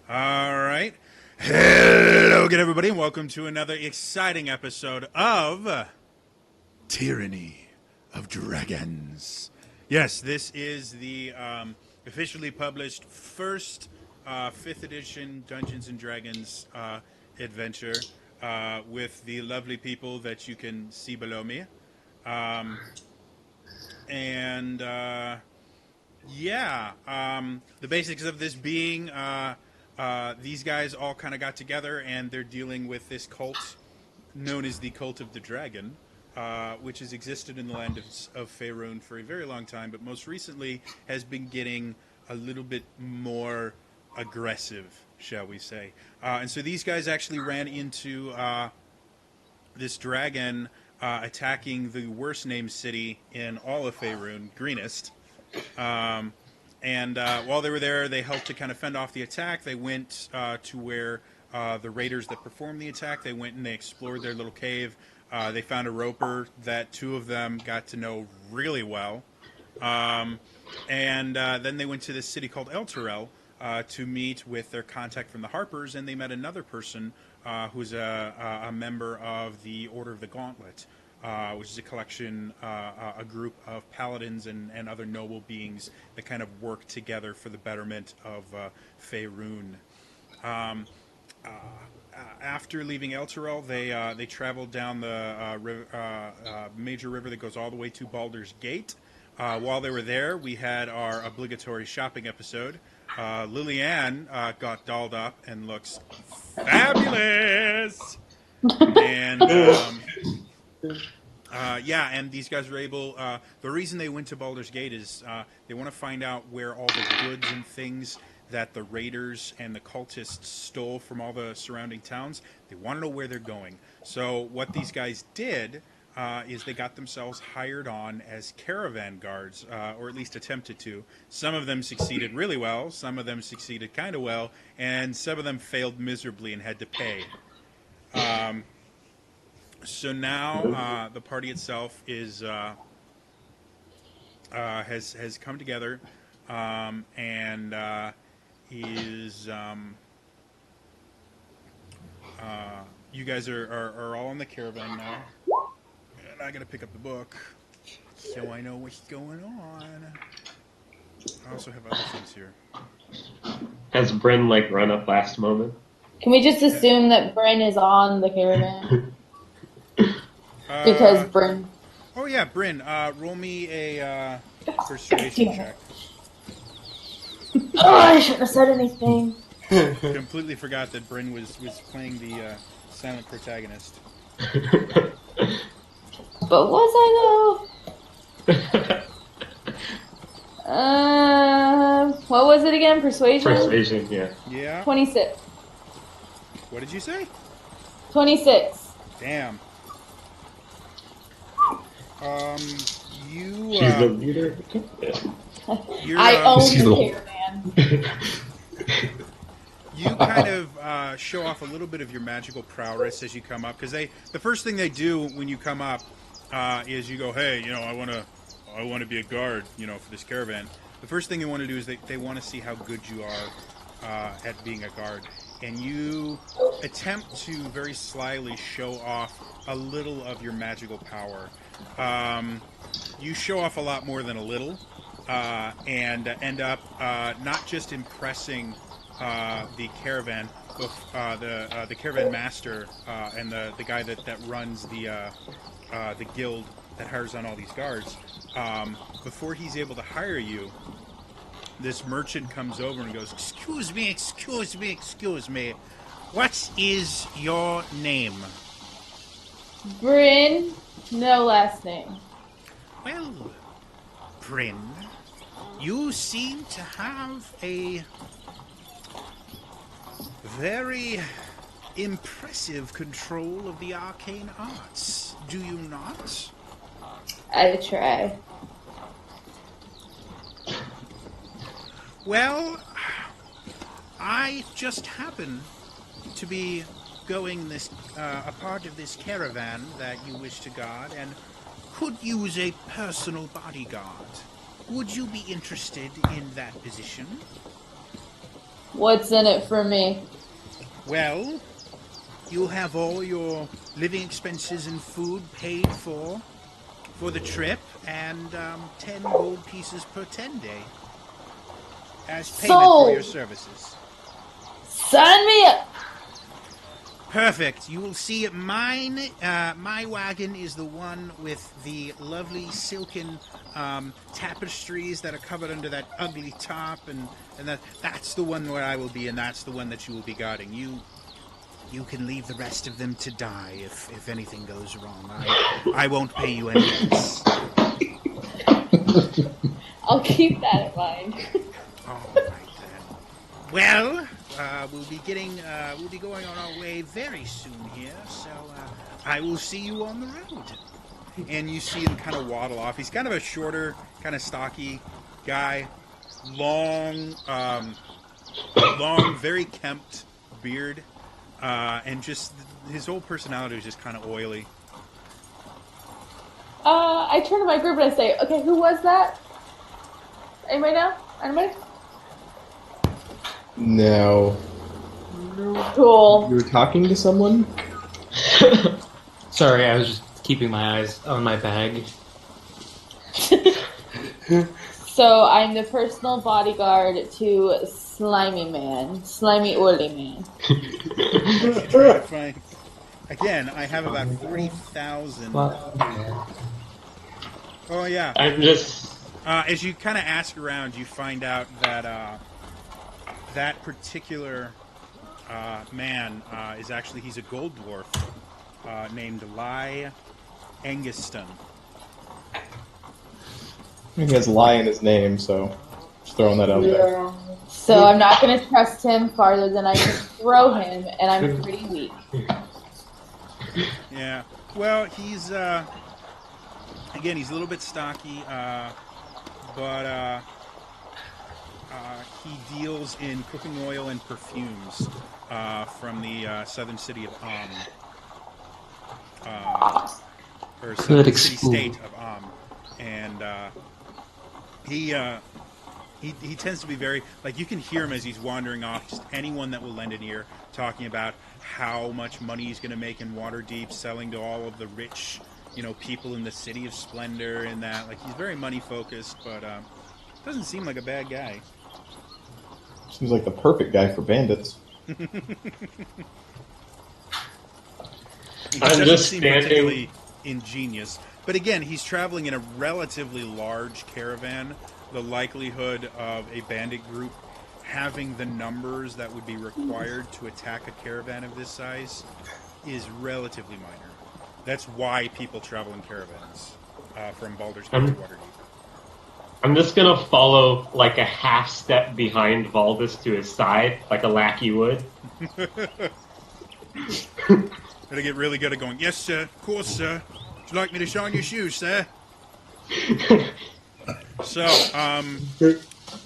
All right. Hello again, everybody, and welcome to another exciting episode of Tyranny of Dragons. Yes, this is the officially published first 5th edition Dungeons and Dragons adventure with the lovely people that you can see below me. And Yeah, the basics of this being these guys all kind of got together and they're dealing with this cult known as the Cult of the Dragon, which has existed in the land of Faerun for a very long time, but most recently has been getting a little bit more aggressive, shall we say. And so these guys actually ran into this dragon attacking the worst named city in all of Faerun, Greenest. And while they were there, they helped to kind of fend off the attack. They went to where the raiders that performed the attack, they went and they explored their little cave. They found a roper that two of them got to know really well. And then they went to this city called Elturel to meet with their contact from the Harpers, and they met another person who's a member of the Order of the Gauntlet. Which is a collection, a group of paladins and other noble beings that kind of work together for the betterment of Faerun. After leaving Elturel, they traveled down the major river that goes all the way to Baldur's Gate. While they were there, we had our obligatory shopping episode. Lillian got dolled up and looks fabulous! And... and these guys were able... the reason they went to Baldur's Gate is they want to find out where all the goods and things that the raiders and the cultists stole from all the surrounding towns. They want to know where they're going. So what these guys did is they got themselves hired on as caravan guards, or at least attempted to. Some of them succeeded really well, some of them succeeded kind of well, and some of them failed miserably and had to pay. So now the party itself is has come together and is you guys are all in the caravan now, and I gotta pick up the book so I know what's going on. I also have other things here. Has Bryn run up last moment? Can we just assume that Bryn is on the caravan? Because Bryn... Oh yeah, Bryn, roll me a persuasion check. Oh, I shouldn't have said anything. Completely forgot that Bryn was playing the silent protagonist. But was I though? What was it again? Persuasion? Persuasion, yeah. Yeah? 26. What did you say? 26. Damn. You... She's the leader. I own the caravan. You kind of show off a little bit of your magical prowess as you come up, because the first thing they do when you come up is you go, hey, I want to be a guard, for this caravan. The first thing they want to do is they want to see how good you are at being a guard, and you attempt to very slyly show off a little of your magical power. You show off a lot more than a little, and end up not just impressing the caravan, but the caravan master and the guy that runs the guild that hires on all these guards. Before he's able to hire you, this merchant comes over and goes, excuse me, what is your name? Bryn, no last name. Well, Bryn, you seem to have a very impressive control of the arcane arts, do you not? I try. Well, I just happen to be going a part of this caravan that you wish to guard, and could use a personal bodyguard. Would you be interested in that position? What's in it for me? Well, you'll have all your living expenses and food paid for the trip, and 10 gold pieces per 10 day as payment for your Sold. services. Sign me up. Perfect. You will see mine. My wagon is the one with the lovely silken tapestries that are covered under that ugly top, and that's the one where I will be, and that's the one that you will be guarding. You can leave the rest of them to die if anything goes wrong. I won't pay you any less. I'll keep that in mind. All right then. Well, we'll be going on our way very soon here. So I will see you on the road. And you see him kind of waddle off. He's kind of a shorter, kind of stocky guy, long, very kempt beard, and just his whole personality is just kind of oily. I turn to my group and I say, okay, who was that? Anybody know? Anybody? No. Cool. You were talking to someone? Sorry, I was just keeping my eyes on my bag. So I'm the personal bodyguard to Slimy Man. Slimy Oily Man. Trying to find. Again, I have about 40,000. Well, Oh yeah. I'm just. As you kind of ask around, you find out that that particular man is actually he's a gold dwarf named Lai Anguston. He has lie in his name, so just throwing that out there. So I'm not going to trust him farther than I can throw him, and I'm pretty weak. Yeah. Well, he's again he's a little bit stocky, but he deals in cooking oil and perfumes from the southern city of or southern city state of and he tends to be very like you can hear him as he's wandering off. Just anyone that will lend an ear talking about how much money he's going to make in Waterdeep, selling to all of the rich, people in the city of Splendor, and that like he's very money focused, but doesn't seem like a bad guy. Seems like the perfect guy for bandits. He I'm doesn't just seem standing. particularly ingenious. But again, he's traveling in a relatively large caravan. The likelihood of a bandit group having the numbers that would be required to attack a caravan of this size is relatively minor. That's why people travel in caravans from Baldur's Gate to Waterdeep. I'm just gonna follow like a half step behind Valdus to his side, like a lackey would. Gotta get really good at going, yes, sir, of course, sir. Would you like me to shine your shoes, sir? So,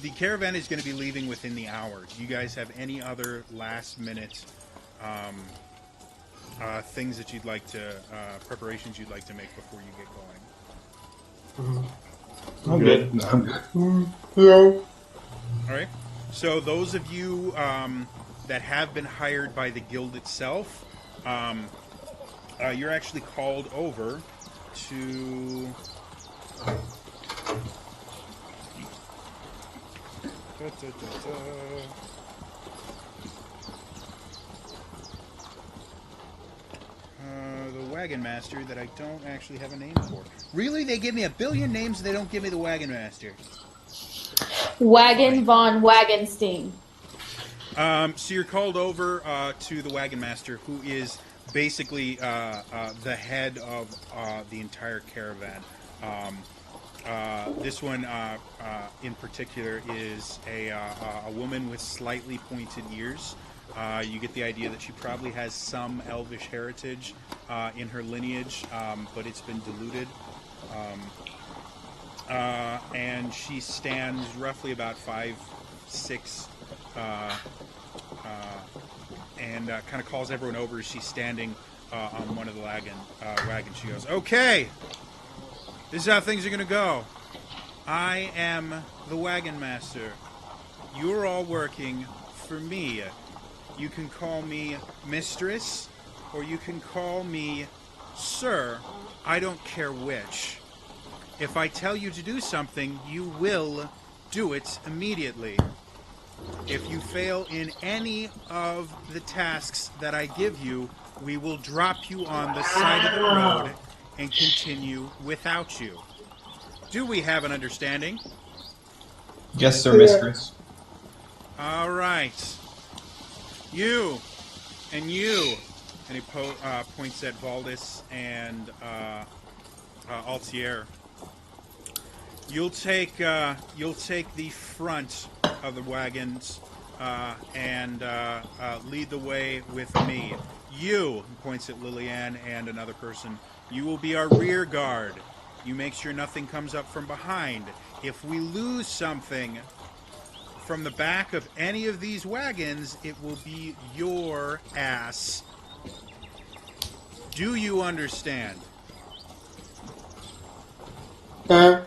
the caravan is going to be leaving within the hour. Do you guys have any other last-minute things that you'd like to, preparations you'd like to make before you get going? I'm good. I'm good. No. All right. So those of you that have been hired by the guild itself, you're actually called over to... The wagon master that I don't actually have a name for. Really? They give me a billion names and they don't give me the wagon master. Wagon von Wagenstein. So you're called over to the wagon master, who is basically the head of the entire caravan. This one in particular is a woman with slightly pointed ears. You get the idea that she probably has some elvish heritage in her lineage, but it's been diluted. And she stands roughly about 5'6", and kind of calls everyone over as she's standing on one of the wagons. She goes, "Okay, this is how things are going to go. I am the wagon master. You're all working for me. You can call me mistress, or you can call me sir. I don't care which. If I tell you to do something, you will do it immediately. If you fail in any of the tasks that I give you, we will drop you on the side of the road and continue without you. Do we have an understanding? Yes, sir, mistress. All right. You and you. And he points at Valdis and Altier. You'll take the front of the wagons and lead the way with me. You, he points at Lillian and another person, you will be our rear guard. You make sure nothing comes up from behind. If we lose something from the back of any of these wagons, it will be your ass. Do you understand? All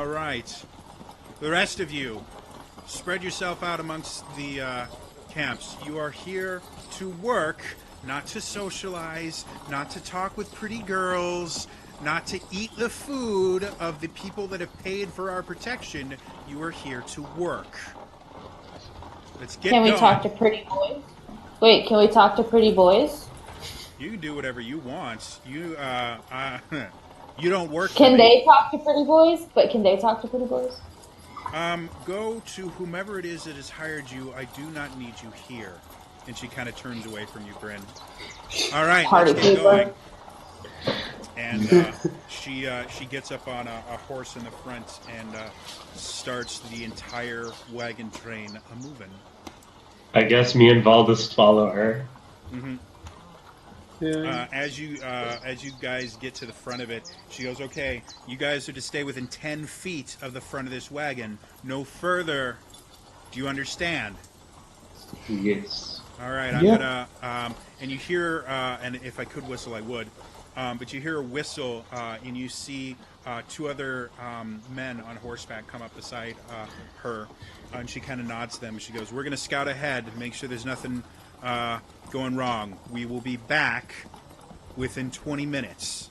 right. The rest of you, spread yourself out amongst the camps. You are here to work, not to socialize, not to talk with pretty girls, not to eat the food of the people that have paid for our protection. You are here to work. Let's get Can we going. talk to pretty boys? Wait, can we talk to pretty boys? You can do whatever you want. You you don't work. Can they talk to pretty boys? But can they talk to pretty boys? Go to whomever it is that has hired you. I do not need you here. And she kind of turns away from you, Bryn. All right, Party let's get people. going. And she gets up on a horse in the front and starts the entire wagon train a-moving. I guess me and Valdis follow her. Mm-hmm. As you guys get to the front of it, she goes, okay, you guys are to stay within 10 feet of the front of this wagon. No further. Do you understand? Yes. All right, I'm gonna, and you hear, and if I could whistle, I would, but you hear a whistle, and you see two other men on horseback come up beside her, and she kind of nods to them. She goes, we're gonna scout ahead, make sure there's nothing going wrong. We will be back within 20 minutes.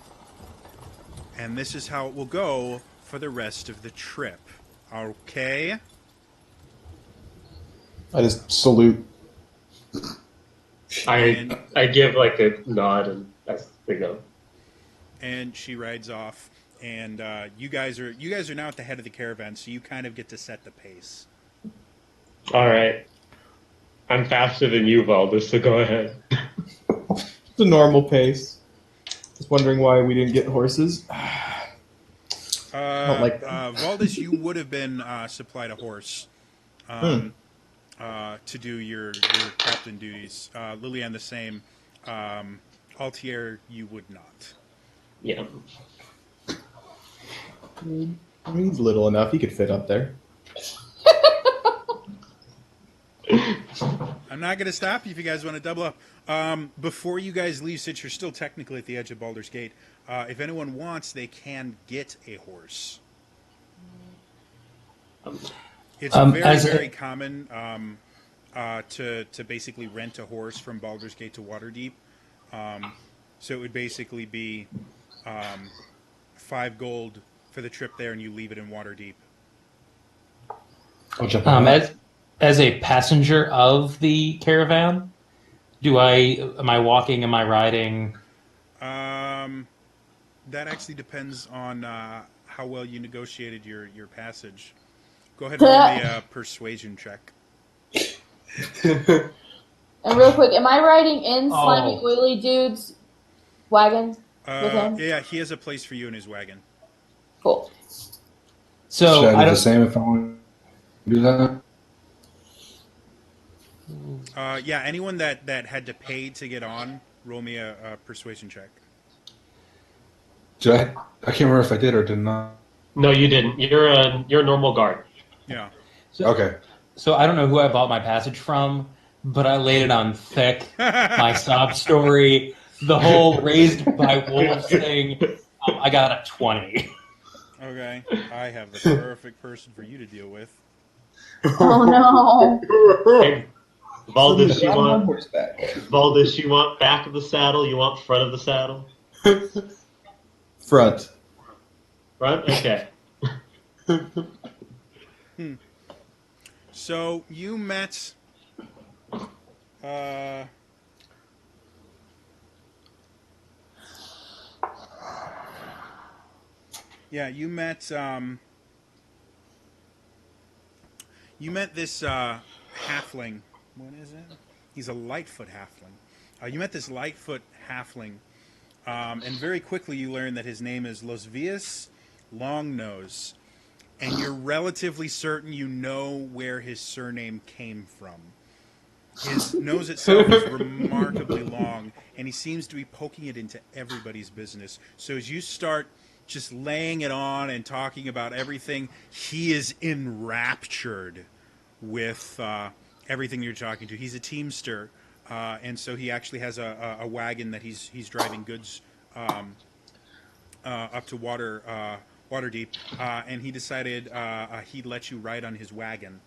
And this is how it will go for the rest of the trip. Okay? I just salute. I give like a nod and they go. And she rides off. And you guys are now at the head of the caravan, so you kind of get to set the pace. All right. I'm faster than you, Valdis, so go ahead. It's a normal pace. Just wondering why we didn't get horses. I don't like them. Valdis, you would have been supplied a horse to do your captain duties. Lillian the same. Altier, you would not. Yeah. He's little enough. He could fit up there. I'm not going to stop you if you guys want to double up. Before you guys leave, since you're still technically at the edge of Baldur's Gate, if anyone wants, they can get a horse. It's very common to basically rent a horse from Baldur's Gate to Waterdeep. So it would basically be 5 gold for the trip there, and you leave it in Waterdeep. As a passenger of the caravan, am I walking? Am I riding? That actually depends on how well you negotiated your passage. Go ahead and roll me a persuasion check. And real quick, am I riding in slimy oily dude's wagon with him? Yeah, he has a place for you in his wagon. Cool. So should I do the same if I want to do that? Yeah, anyone that had to pay to get on, roll me a persuasion check. I can't remember if I did or did not. No, you didn't. You're a normal guard. Yeah. Okay. So I don't know who I bought my passage from, but I laid it on thick. My sob story, the whole raised by wolves thing. I got a 20. Okay. I have the perfect person for you to deal with. Oh no. Hey, Valdez, Suddenly, I'm on horseback. Valdez, you want back of the saddle? You want front of the saddle? Front. Front? Okay. So you met. Uh, yeah, you met. You met this halfling. What is it? He's a Lightfoot halfling. You met this Lightfoot halfling, and very quickly you learn that his name is Losvius Longnose, and you're relatively certain you know where his surname came from. His nose itself is remarkably long, and he seems to be poking it into everybody's business. So as you start just laying it on and talking about everything, he is enraptured with everything you're talking to. He's a teamster, and so he actually has a wagon that he's driving goods up to Waterdeep, and he decided he'd let you ride on his wagon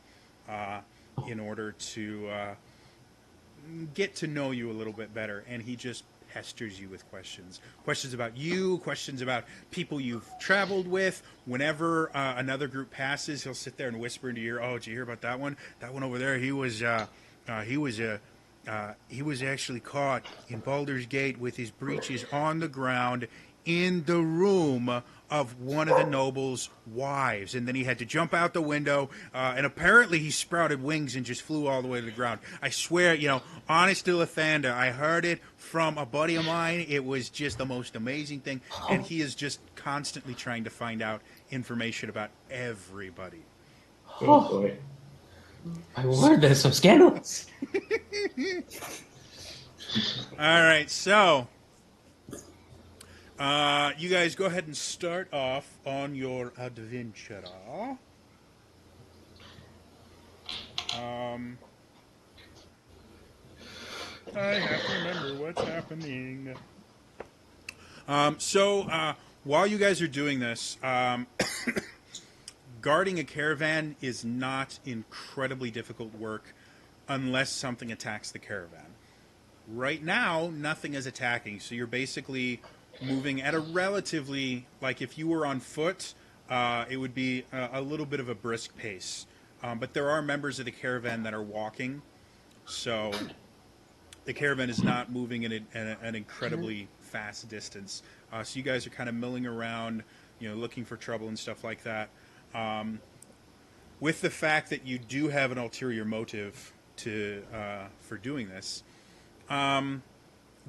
in order to get to know you a little bit better, and he just pesters you with questions about you, questions about people you've traveled with. Whenever another group passes, he'll sit there and whisper into your ear, "Oh, did you hear about that one? That one over there, he was actually caught in Baldur's Gate with his breeches on the ground in the room of one of the noble's wives, and then he had to jump out the window, and apparently he sprouted wings and just flew all the way to the ground. I swear, honest to Lathander, I heard it from a buddy of mine. It was just the most amazing thing, and he is just constantly trying to find out information about everybody. Oh boy. My word, that is so scandalous. All right, so you guys go ahead and start off on your adventure. I have to remember what's happening. So while you guys are doing this, guarding a caravan is not incredibly difficult work unless something attacks the caravan. Right now, nothing is attacking, so you're basically moving at a relatively, like if you were on foot, it would be a little bit of a brisk pace. But there are members of the caravan that are walking, so the caravan is not moving at an incredibly fast distance. So you guys are kind of milling around, looking for trouble and stuff like that. With the fact that you do have an ulterior motive for doing this,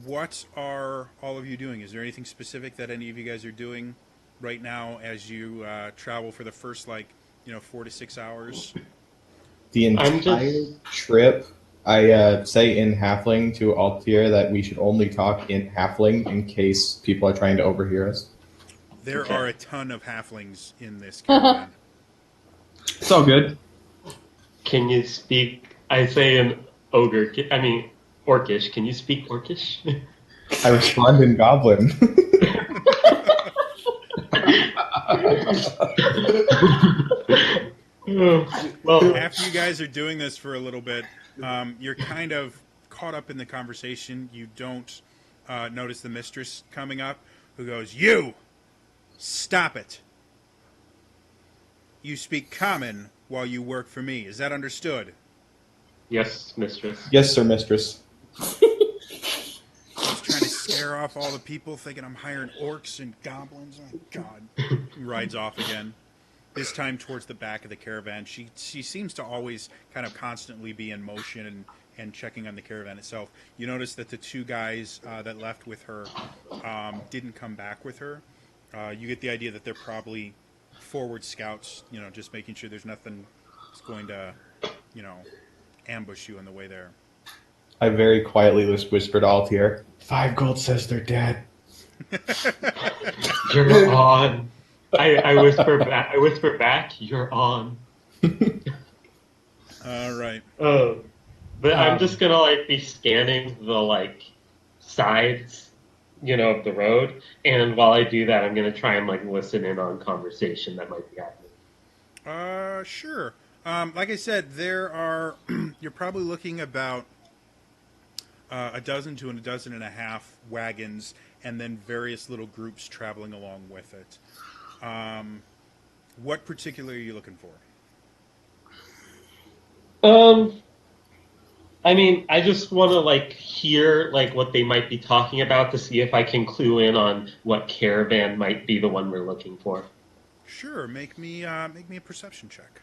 what are all of you doing? Is there anything specific that any of you guys are doing right now as you travel for the first 4 to 6 hours? The entire trip, I say in Halfling to Altier that we should only talk in Halfling in case people are trying to overhear us. There are a ton of halflings in this caravan. It's all good. Can you speak? I say in ogre. I mean Orcish. Can you speak Orcish? I respond in Goblin. Well, after you guys are doing this for a little bit, you're kind of caught up in the conversation. You don't notice the mistress coming up, who goes, "You! Stop it! You speak common while you work for me. Is that understood?" yes, mistress. Yes, sir, mistress. Just trying to scare off all the people, thinking I'm hiring orcs and goblins. Oh, God. He rides off again. This time towards the back of the caravan. She seems to always kind of constantly be in motion and checking on the caravan itself. You notice that the two guys that left with her didn't come back with her. You get the idea that they're probably forward scouts, just making sure there's nothing that's going to, ambush you on the way there. I very quietly whispered Altier, 5 gold says they're dead. You're on. I whisper back. You're on. All right. Oh, but I'm just gonna be scanning the sides, of the road, and while I do that, I'm gonna try and listen in on conversation that might be happening. Sure. Like I said, there are. You're probably looking about a dozen to a dozen and a half wagons, and then various little groups traveling along with it. What particularly are you looking for? I mean, I just want to like hear like what they might be talking about to see if I can clue in on what caravan might be the one we're looking for. Sure, make me a perception check.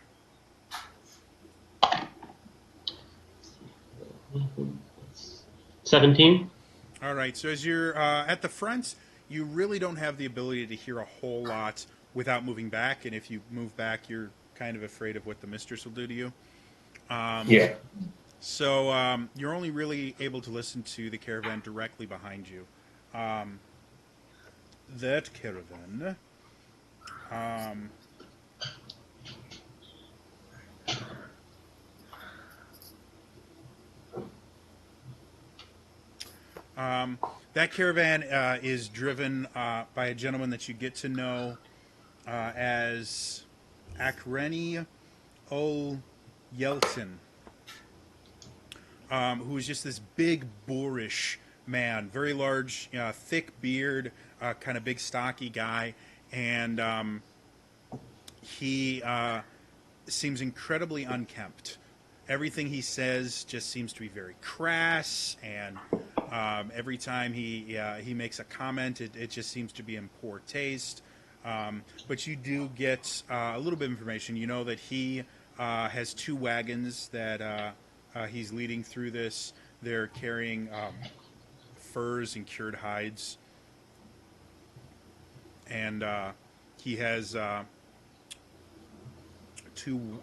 17? All right. So as you're at the front, you really don't have the ability to hear a whole lot without moving back, and if you move back, you're kind of afraid of what the mistress will do to you. Yeah. So you're only really able to listen to the caravan directly behind you. That caravan. That caravan is driven by a gentleman that you get to know as Tyranny Yelton, who is just this big, boorish man, very large, thick beard, kind of big, stocky guy, and he seems incredibly unkempt. Everything he says just seems to be very crass, and every time he makes a comment, it just seems to be in poor taste. But you do get a little bit of information. You know that he has two wagons that he's leading through this. They're carrying furs and cured hides, and he has two.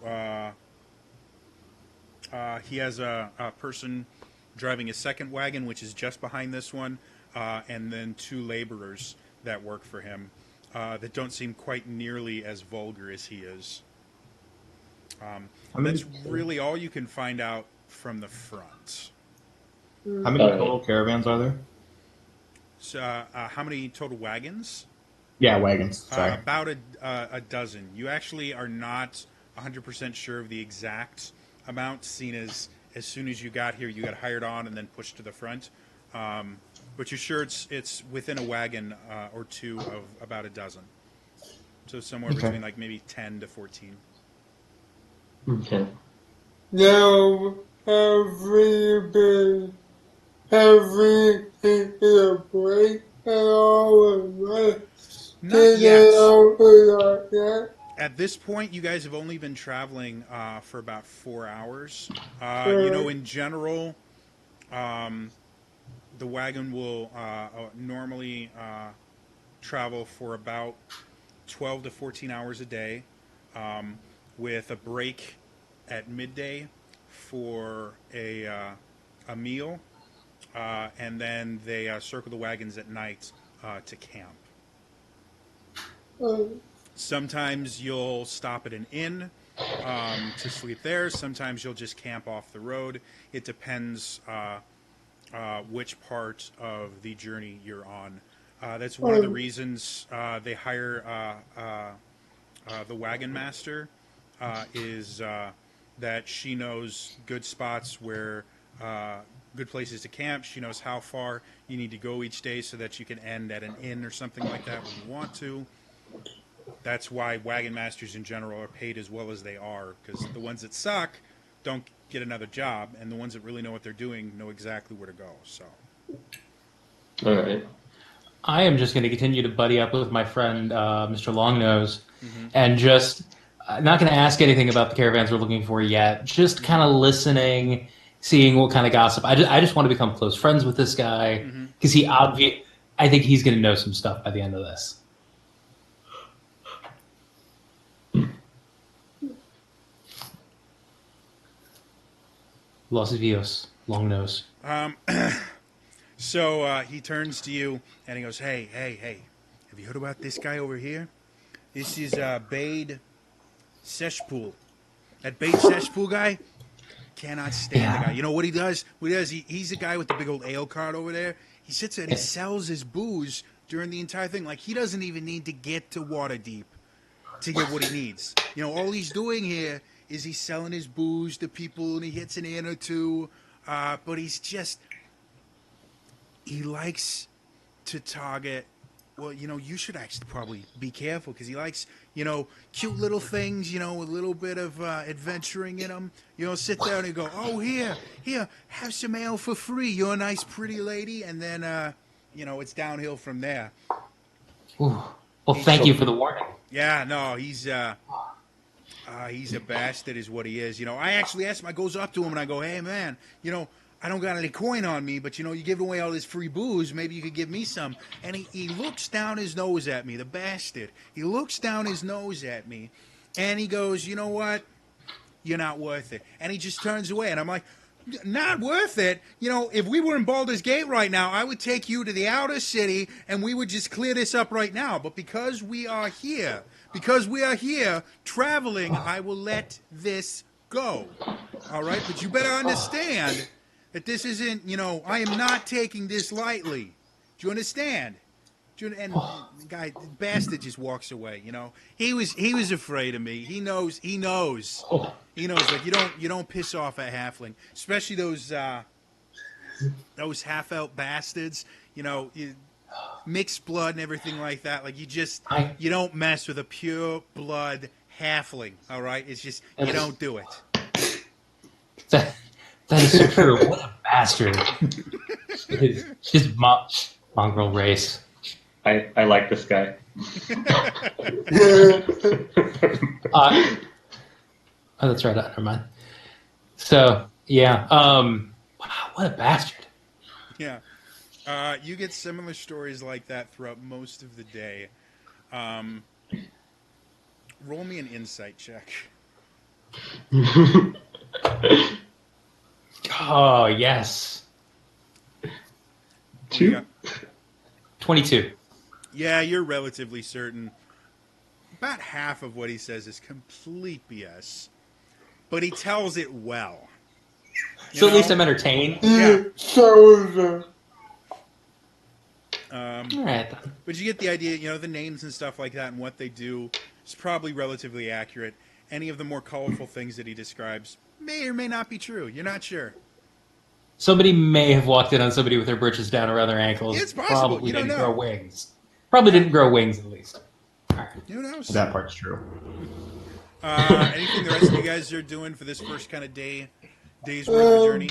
He has a person driving a second wagon, which is just behind this one, and then two laborers that work for him that don't seem quite nearly as vulgar as he is. That's really all you can find out from the front. How many total caravans are there? So, how many total wagons? Yeah, wagons. Sorry. About a dozen. You actually are not 100% sure of the exact amount, seen as soon as you got here, you got hired on and then pushed to the front. But you're sure it's within a wagon or two of about a dozen. So somewhere between like maybe 10 to 14. Okay. Now, have we taken a break at all? Not yet. At this point, you guys have only been traveling for about 4 hours. You know, in general, the wagon will normally travel for about 12 to 14 hours a day, with a break at midday for a meal, and then they circle the wagons at night to camp. Sometimes you'll stop at an inn to sleep there. Sometimes you'll just camp off the road. It depends which part of the journey you're on. That's one of the reasons they hire the wagon master, is that she knows good spots where good places to camp. She knows how far you need to go each day so that you can end at an inn or something like that when you want to. That's why wagon masters in general are paid as well as they are, because the ones that suck don't get another job, and the ones that really know what they're doing know exactly where to go. So, all right. I am just going to continue to buddy up with my friend Mr. Longnose, and just not going to ask anything about the caravans we're looking for yet. Just kind of listening, seeing what kind of gossip. I just want to become close friends with this guy because I think he's going to know some stuff by the end of this. Los Vios, long nose. So he turns to you and he goes, hey, have you heard about this guy over here? This is Bade Seshpool. That Bade Seshpool guy, cannot stand the guy. You know what he does? He's the guy with the big old ale cart over there. He sits there and he sells his booze during the entire thing. Like, he doesn't even need to get to Waterdeep to get what he needs. You know, all he's doing here is he's selling his booze to people and he hits an in or two, but he likes to target. Well, you should actually probably be careful because he likes, cute little things, with a little bit of adventuring in them. Sit down and go, oh, here, have some ale for free. You're a nice, pretty lady. And then, it's downhill from there. Ooh. Well, thank you for the warning. Yeah, no, he's a bastard is what he is. I actually asked him, I goes up to him and I go, hey, man, I don't got any coin on me, but, you give away all this free booze. Maybe you could give me some. And he looks down his nose at me, the bastard. He looks down his nose at me, and he goes, you know what? You're not worth it. And he just turns away. And I'm like, not worth it? If we were in Baldur's Gate right now, I would take you to the outer city, and we would just clear this up right now. But because we are here traveling, I will let this go. All right? But you better understand that this isn't, I am not taking this lightly. Do you understand? And the guy, the bastard, just walks away. He was afraid of me. He knows. Like you don't piss off a halfling, especially those half elf bastards. Mixed blood and everything like that. Like you don't mess with a pure blood halfling. All right, it's just you don't do it. That is so true. What a bastard. Just mongrel race. I like this guy. Oh, that's right. Never mind. So, yeah. Wow, what a bastard. Yeah. You get similar stories like that throughout most of the day. Roll me an insight check. Oh, yes. 22. Yeah, you're relatively certain. About half of what he says is complete BS, but he tells it well. So at least I'm entertained. Yeah. So All right, then. But you get the idea, the names and stuff like that and what they do is probably relatively accurate. Any of the more colorful things that he describes may or may not be true. You're not sure. Somebody may have walked in on somebody with their britches down around their ankles. It's possible. Probably You don't didn't know. grow wings. Probably didn't grow wings, at least. All right. Who knows? That part's true. Anything the rest of you guys are doing for this first kind of day's worth of journey?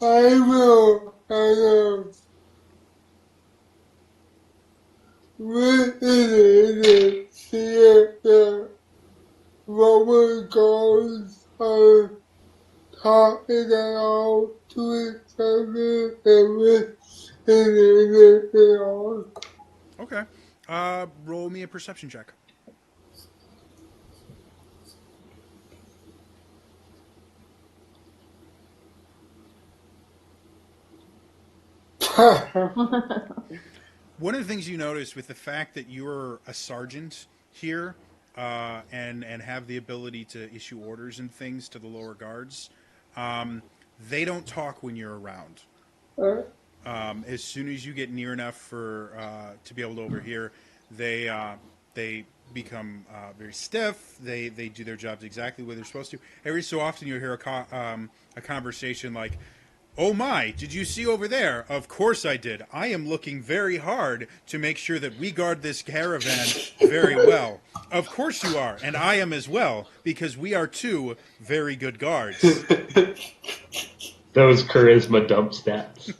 I will visit see if the Roman guards are talking about to each other and anything else. Okay. Roll me a perception check. One of the things you notice with the fact that you're a sergeant here and have the ability to issue orders and things to the lower guards, they don't talk when you're around. As soon as you get near enough to be able to overhear, they become very stiff. They do their jobs exactly where they're supposed to. Every so often you'll hear a conversation like, "Oh my, did you see over there? Of course I did. I am looking very hard to make sure that we guard this caravan very well. Of course you are, and I am as well, because we are two very good guards." Those charisma dump stats.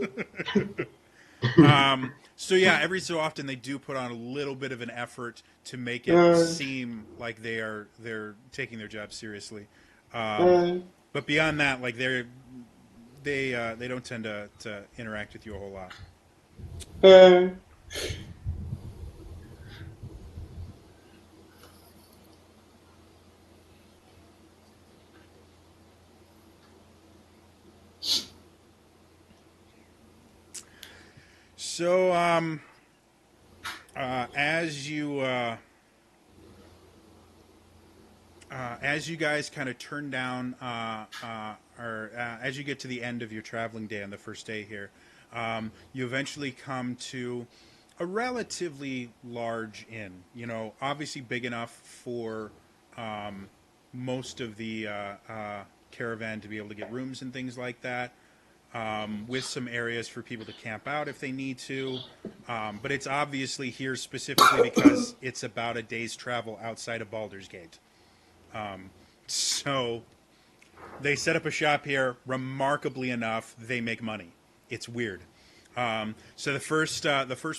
So yeah, every so often they do put on a little bit of an effort to make it seem like they're taking their job seriously. But beyond that, like they don't tend to interact with you a whole lot. So as you guys kind of turn down, as you get to the end of your traveling day on the first day here, you eventually come to a relatively large inn. Obviously big enough for most of the caravan to be able to get rooms and things like that, with some areas for people to camp out if they need to. But it's obviously here specifically because it's about a day's travel outside of Baldur's Gate. So they set up a shop here. Remarkably enough, they make money. It's weird. So the first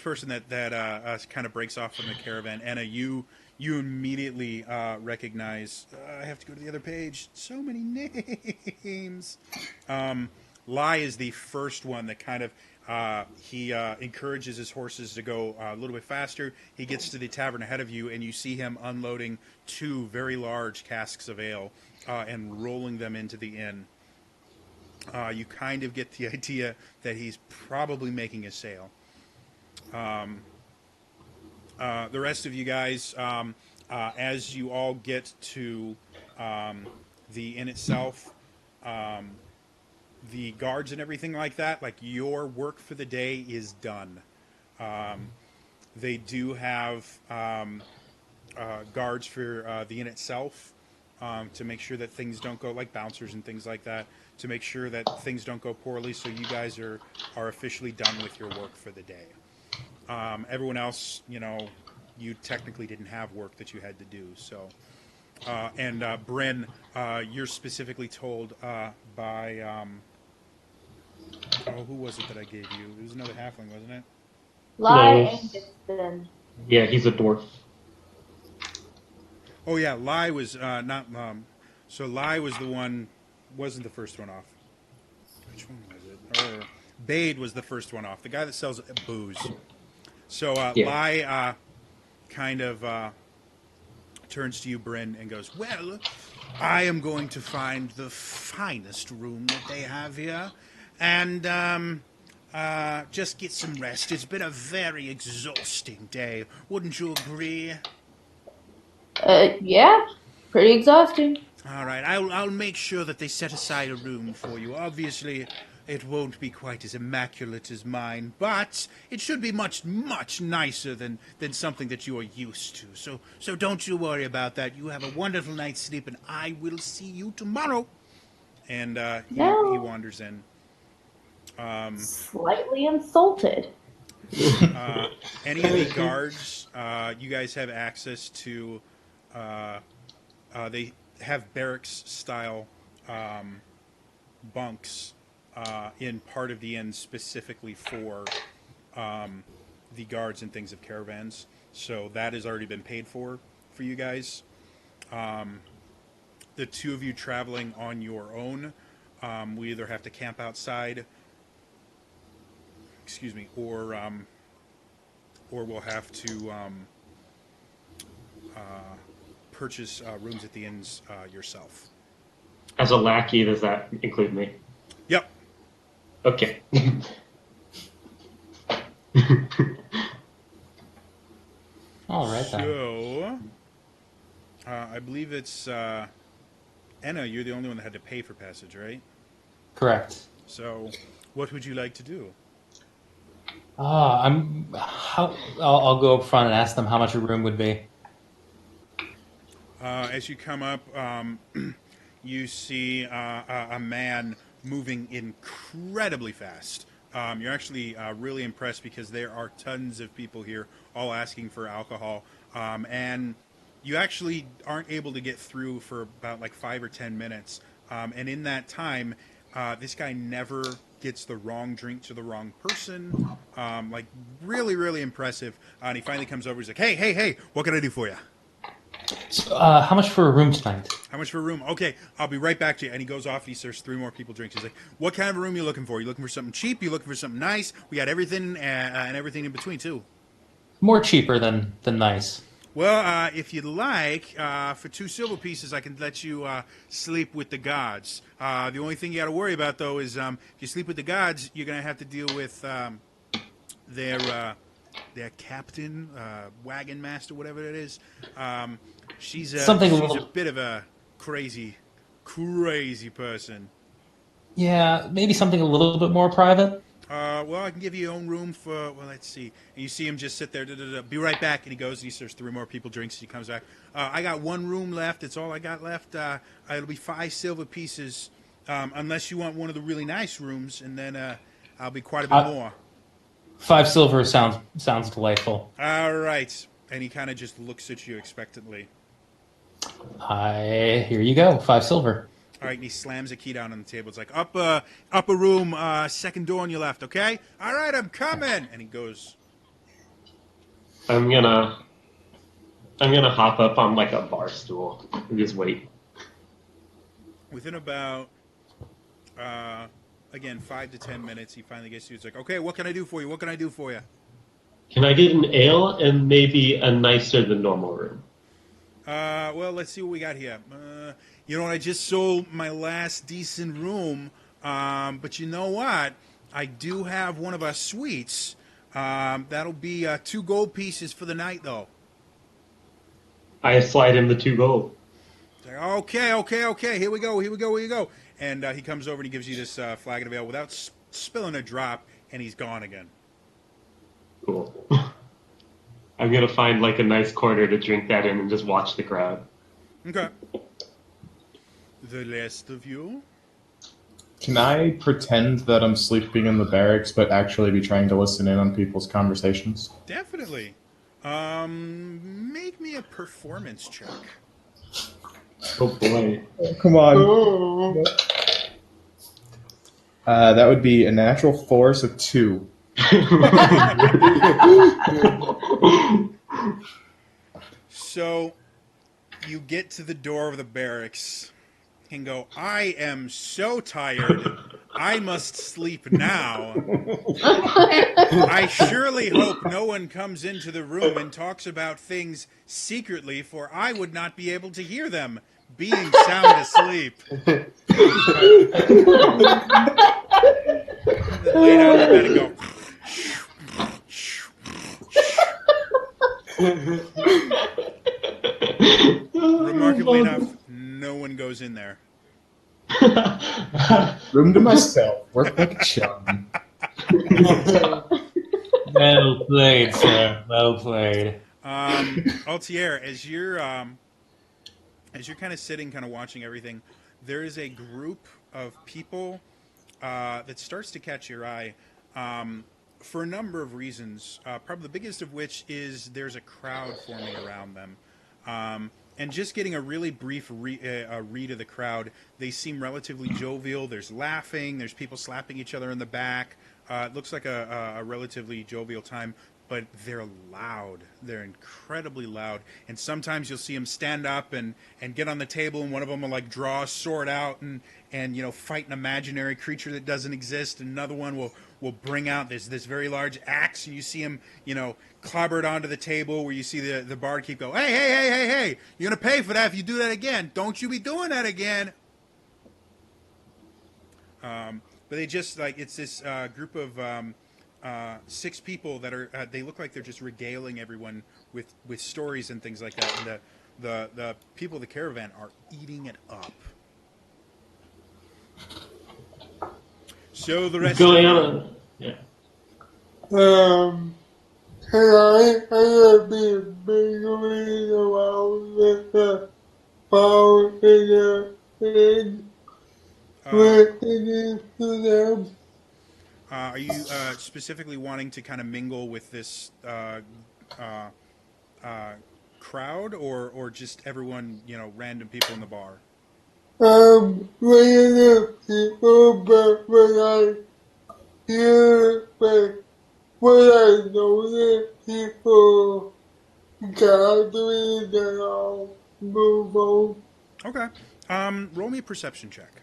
person that kind of breaks off from the caravan, Anna, you immediately recognize. I have to go to the other page. So many names. Lai is the first one that kind of he encourages his horses to go a little bit faster. He gets to the tavern ahead of you, and you see him unloading 2 very large casks of ale and rolling them into the inn. You kind of get the idea that he's probably making a sale. The rest of you guys, as you all get to the inn itself, the guards and everything like that, like your work for the day is done. They do have guards for the inn itself to make sure that things don't go, like bouncers and things like that, to make sure that things don't go poorly, so you guys are officially done with your work for the day. Everyone else, you technically didn't have work that you had to do, so... and Bryn, you're specifically told by... who was it that I gave you? It was another halfling, wasn't it? Lai Angiston. Yeah, he's a dwarf. Oh, yeah, Lai was not... so Lai was the one... wasn't the first one off. Which one was it? Or Bade was the first one off. The guy that sells booze. So Lai kind of turns to you, Bryn, and goes, well, I am going to find the finest room that they have here and just get some rest. It's been a very exhausting day. Wouldn't you agree? Yeah, pretty exhausting. All right, I'll make sure that they set aside a room for you. Obviously, it won't be quite as immaculate as mine, but it should be much, much nicer than something that you are used to. So don't you worry about that. You have a wonderful night's sleep, and I will see you tomorrow. And he wanders in. Slightly insulted. Any of the guards, you guys have access to... they have barracks-style bunks in part of the inn specifically for the guards and things of caravans. So that has already been paid for you guys. The 2 of you traveling on your own, we either have to camp outside, or we'll have to purchase rooms at the inns yourself. As a lackey, does that include me? Yep. Okay. All right, then. So, I believe it's Enna. You're the only one that had to pay for passage, right? Correct. So, what would you like to do? I'll go up front and ask them how much a room would be. As you come up, you see a man moving incredibly fast. You're actually really impressed because there are tons of people here all asking for alcohol. And you actually aren't able to get through for about like 5 or 10 minutes. And in that time, this guy never gets the wrong drink to the wrong person. Like really, really impressive. And he finally comes over. He's like, hey, what can I do for you? So, how much for a room tonight? How much for a room? Okay, I'll be right back to you. And he goes off and he serves 3 more people drinks. He's like, what kind of a room are you looking for? You looking for something cheap? You looking for something nice? We got everything and everything in between, too. More cheaper than nice. Well, if you'd like, for 2 silver pieces, I can let you sleep with the gods. The only thing you got to worry about, though, is if you sleep with the gods, you're going to have to deal with their captain, wagon master, whatever it is. She's a bit of a crazy person. Yeah, maybe something a little bit more private. Well, I can give you your own room for. Well, let's see. And you see him just sit there. Be right back. And he goes and he serves 3 more people drinks. And he comes back. I got 1 room left. It's all I got left. It'll be 5 silver pieces, unless you want one of the really nice rooms, and then I'll be quite a bit more. 5 silver sounds delightful. All right. And he kind of just looks at you expectantly. Here you go. 5 silver. All right, and he slams a key down on the table. It's like, upper room, second door on your left, okay? All right, I'm coming. And he goes. I'm gonna hop up on like a bar stool and just wait. Within about, again, 5 to 10 minutes, he finally gets to you. It's like, okay, what can I do for you? What can I do for you? Can I get an ale and maybe a nicer than normal room? Well, let's see what we got here. You know what? I just sold my last decent room, but you know what? I do have one of our suites. That'll be 2 gold pieces for the night, though. I slide him the 2 gold. Okay. Here we go. And he comes over and he gives you this flagon of ale without spilling a drop, and he's gone again. Cool. I'm gonna find like a nice corner to drink that in and just watch the crowd. Okay. The rest of you? Can I pretend that I'm sleeping in the barracks, but actually be trying to listen in on people's conversations? Definitely. Make me a performance check. Oh boy. Come on. That would be a natural 4, so 2. So, you get to the door of the barracks and go, I am so tired. I must sleep now. I surely hope no one comes into the room and talks about things secretly, for I would not be able to hear them, being sound asleep. Then lay down in the bed and go. Remarkably enough, no one goes in there. Room to myself. Work like a chum. Well played, sir. Well played. Altier, as you're kind of sitting, kind of watching everything, there is a group of people that starts to catch your eye for a number of reasons. Probably the biggest of which is there's a crowd forming around them. And just getting a really brief read of the crowd, they seem relatively jovial. There's laughing. There's people slapping each other in the back. It looks like a relatively jovial time, but they're loud. They're incredibly loud. And sometimes you'll see them stand up and get on the table, and one of them will like draw a sword out and fight an imaginary creature that doesn't exist. And another one will bring out this very large axe, and you see him clobbered onto the table, where you see the bard keep going, hey, you're gonna pay for that if you do that again. Don't you be doing that again. But they just it's this group of 6 people that are they look like they're just regaling everyone with stories and things like that, and the people of the caravan are eating it up. So the rest going on. Yeah. Can I be bigger around with the ball in the head when it is to them? Are you specifically wanting to kind of mingle with this crowd, or just everyone, random people in the bar? Random people, but when I hear, but when I know that people gathering, then I'll move on. Okay. Roll me a perception check.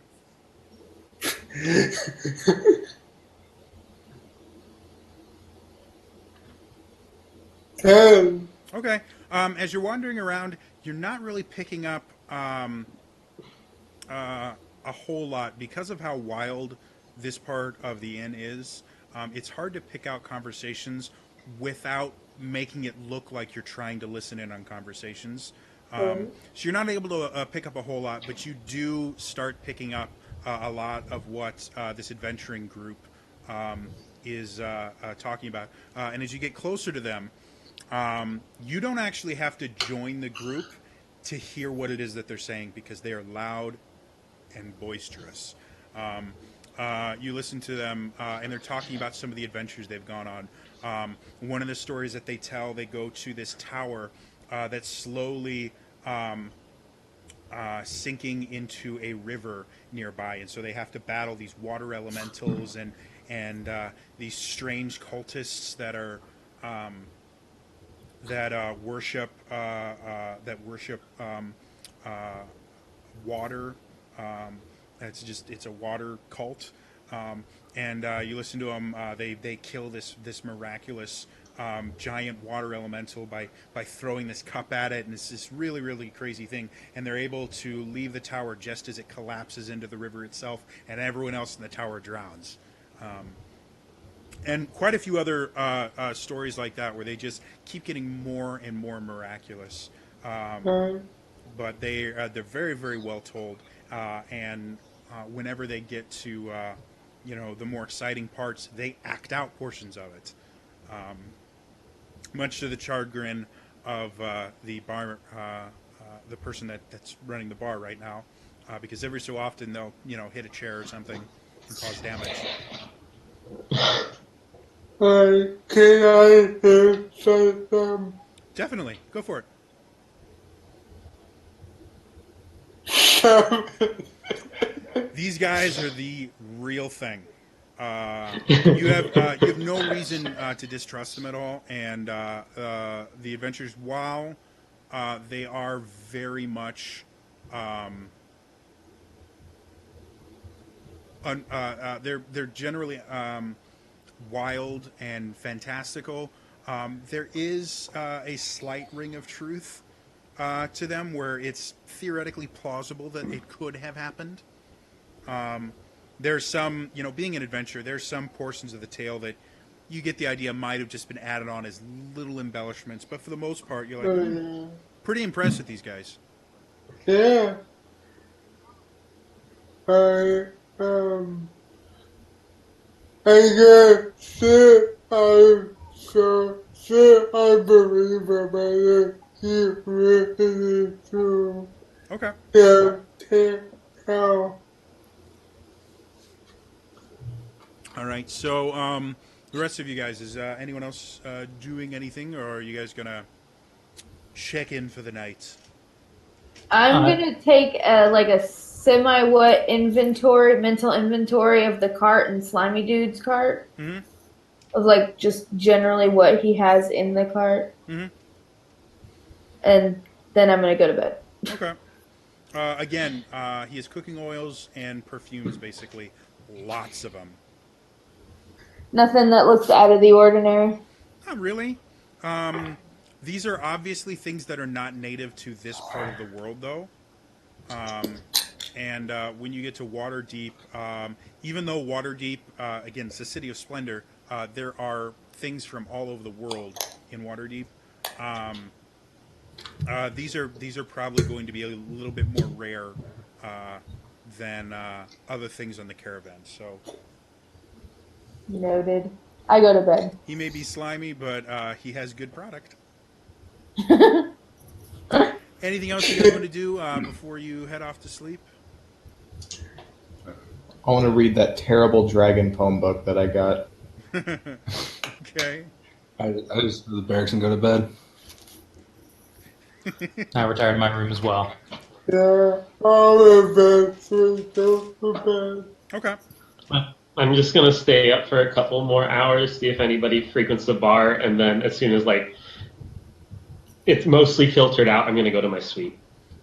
10. Okay. As you're wandering around, you're not really picking up a whole lot because of how wild this part of the inn is. It's hard to pick out conversations without making it look like you're trying to listen in on conversations. So you're not able to pick up a whole lot, but you do start picking up a lot of what this adventuring group talking about. And as you get closer to them, you don't actually have to join the group to hear what it is that they're saying because they are loud and boisterous. You listen to them, and they're talking about some of the adventures they've gone on. One of the stories that they tell, they go to this tower that's slowly sinking into a river nearby, and so they have to battle these water elementals and these strange cultists that are worship water. It's a water cult, and you listen to them. They kill this miraculous giant water elemental by throwing this cup at it, and it's this really, really crazy thing. And they're able to leave the tower just as it collapses into the river itself, and everyone else in the tower drowns. And quite a few other stories like that where they just keep getting more and more miraculous. But they're very, very well told, and whenever they get to the more exciting parts, they act out portions of it. Much to the chagrin of the bar, the person that's running the bar right now, because every so often they'll hit a chair or something and cause damage. Can I say something? Definitely, go for it. These guys are the real thing. You have no reason to distrust them at all, and the adventures, while they are very much they're generally wild and fantastical. There is a slight ring of truth to them, where it's theoretically plausible that it could have happened. There's some, being an adventure, there's some portions of the tale that you get the idea might have just been added on as little embellishments, but for the most part, you're like, pretty impressed with these guys. Yeah. I guess I believe about it. You really do. Okay. Yeah. All right. So, the rest of you guys, is anyone else doing anything, or are you guys gonna check in for the night? I'm gonna take a semi-what mental inventory of the cart and Slimy Dude's cart. Mm-hmm. Of just generally what he has in the cart. Mm-hmm. And then I'm gonna go to bed. Okay. Again, he has cooking oils and perfumes, basically. Lots of them. Nothing that looks out of the ordinary. Not really. These are obviously things that are not native to this part of the world, though. And when you get to Waterdeep, even though Waterdeep, again, it's a city of splendor, there are things from all over the world in Waterdeep. These are probably going to be a little bit more rare than other things on the caravan. So noted. I go to bed. He may be slimy, but he has good product. Anything else you guys want to do before you head off to sleep? I want to read that terrible dragon poem book that I got. Okay. I just go to the barracks and go to bed. I retired to my room as well. Yeah, I'll eventually go to bed. Okay. I'm just going to stay up for a couple more hours, see if anybody frequents the bar, and then as soon as, it's mostly filtered out, I'm going to go to my suite.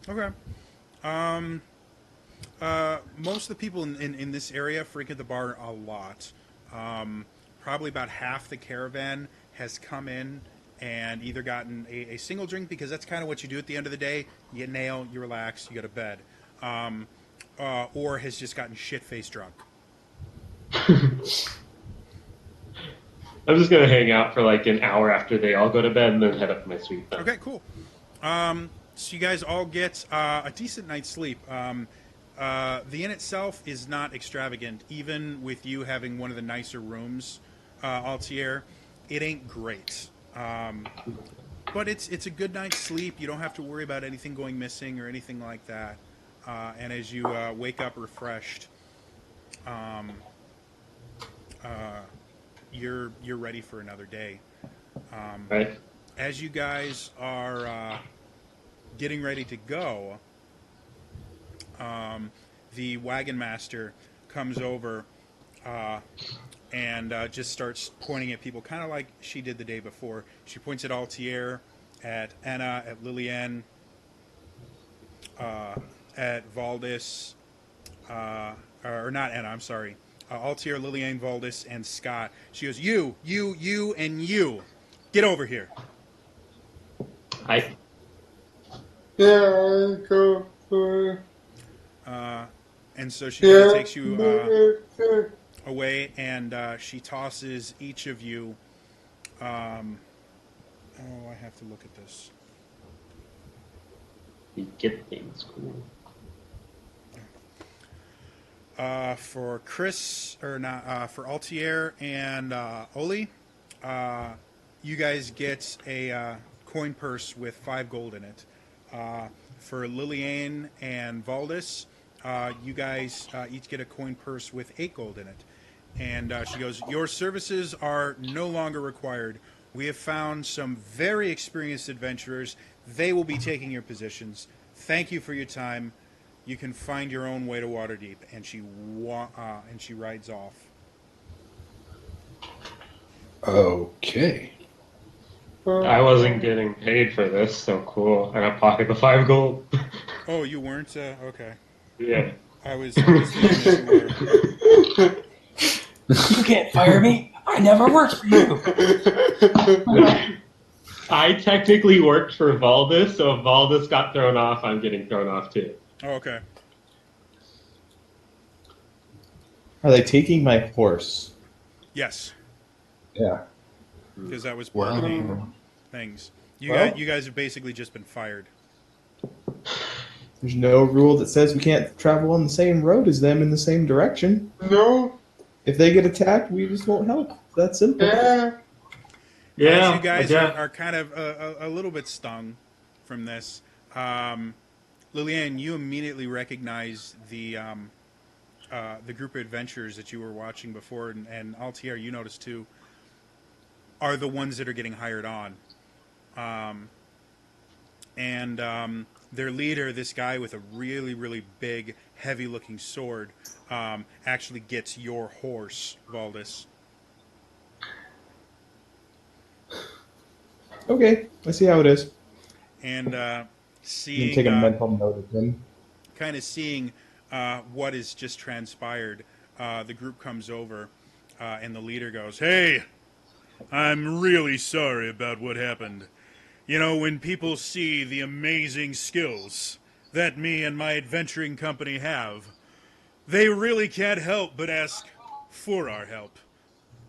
Okay. Most of the people in this area frequent the bar a lot. Probably about half the caravan has come in and either gotten a single drink, because that's kind of what you do at the end of the day. You get nail, you relax, you go to bed. Or has just gotten shit-faced drunk. I'm just going to hang out for an hour after they all go to bed and then head up to my suite. Then. Okay, cool. So you guys all get a decent night's sleep. The inn itself is not extravagant, even with you having one of the nicer rooms. Altier, it ain't great. But it's a good night's sleep. You don't have to worry about anything going missing or anything like that. And as you wake up refreshed, you're ready for another day. Right. As you guys are getting ready to go, the wagon master comes over and just starts pointing at people, kind of like she did the day before. She points at Altier, at Anna, at Lillian, at Valdis, or not Anna, I'm sorry. Altier, Lillian, Valdis, and Scott. She goes, you, and you. Get over here. Hi. Yeah, go for And so she kind of takes you away, and she tosses each of you. I have to look at this. You get things cool. For Chris, or not, for Altier and Oli, you guys get a coin purse with 5 gold in it. For Lillian and Valdis, you guys each get a coin purse with 8 gold in it. And she goes, your services are no longer required. We have found some very experienced adventurers. They will be taking your positions. Thank you for your time. You can find your own way to Waterdeep. And she rides off. Okay. I wasn't getting paid for this, so cool. And I pocket the 5 gold. Oh, you weren't? Okay. Yeah. I was thinking that you were. You can't fire me. I never worked for you. I technically worked for Valdis, so if Valdis got thrown off, I'm getting thrown off too. Oh, okay. Are they taking my horse? Yes, Yeah. because that was part of the things. You guys have basically just been fired. There's no rule that says we can't travel on the same road as them in the same direction. No. If they get attacked, we just won't help. That's simple. Yeah. Yeah, As you guys are kind of a little bit stung from this. Lillian, you immediately recognize the group of adventurers that you were watching before, and Altier, you notice too, are the ones that are getting hired on. Their leader, this guy with a really, really big, heavy-looking sword, actually gets your horse, Valdis. Okay, I see how it is. And You can seeing, take a mental note of him. kind of seeing what has just transpired, the group comes over, and the leader goes, "Hey, I'm really sorry about what happened. You know, when people see the amazing skills that me and my adventuring company have, they really can't help but ask for our help.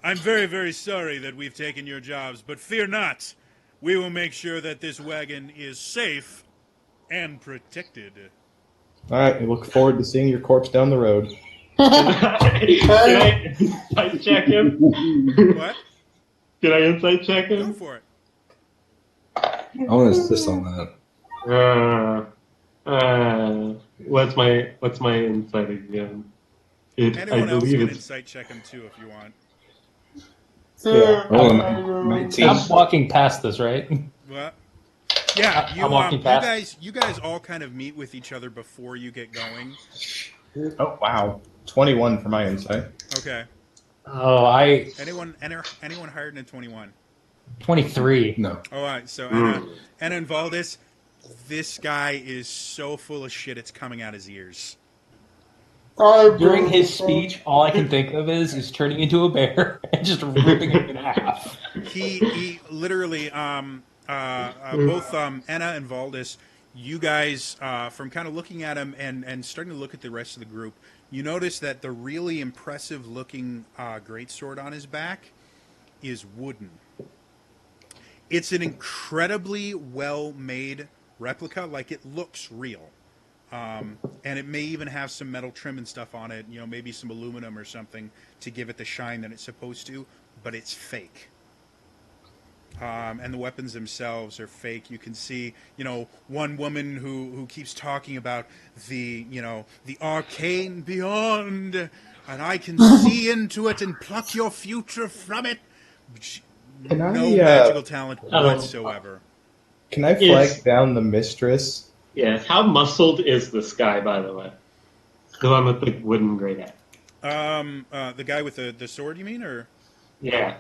I'm very, very sorry that we've taken your jobs, but fear not. We will make sure that this wagon is safe and protected." All right, I look forward to seeing your corpse down the road. Can I insight check him? What? Can I insight check Go him? for it. I want to insist on that. What's my insight again? Anyone else can insight check him too if you want. Yeah. Oh, 19. I'm walking past this, right? What? Yeah, I'm walking past. you guys all kind of meet with each other before you get going. Oh, wow. 21 for my insight. Okay. Oh, Anyone higher than 21? 23. No. All right. So Anna and Valdis, this guy is so full of shit. It's coming out his ears. During his speech, all I can think of is turning into a bear and just ripping him in half. He literally both Anna and Valdis, you guys from kind of looking at him and starting to look at the rest of the group, you notice that the really impressive looking greatsword on his back is wooden. It's an incredibly well made replica, like it looks real. And it may even have some metal trim and stuff on it, maybe some aluminum or something to give it the shine that it's supposed to, but it's fake. And the weapons themselves are fake. You can see, one woman who keeps talking about the arcane beyond, and I can see into it and pluck your future from it. No magical talent whatsoever. Can I flag down the mistress? Yes. How muscled is this guy, by the way? The one with the wooden great axe. The guy with the sword, you mean, or? Yeah.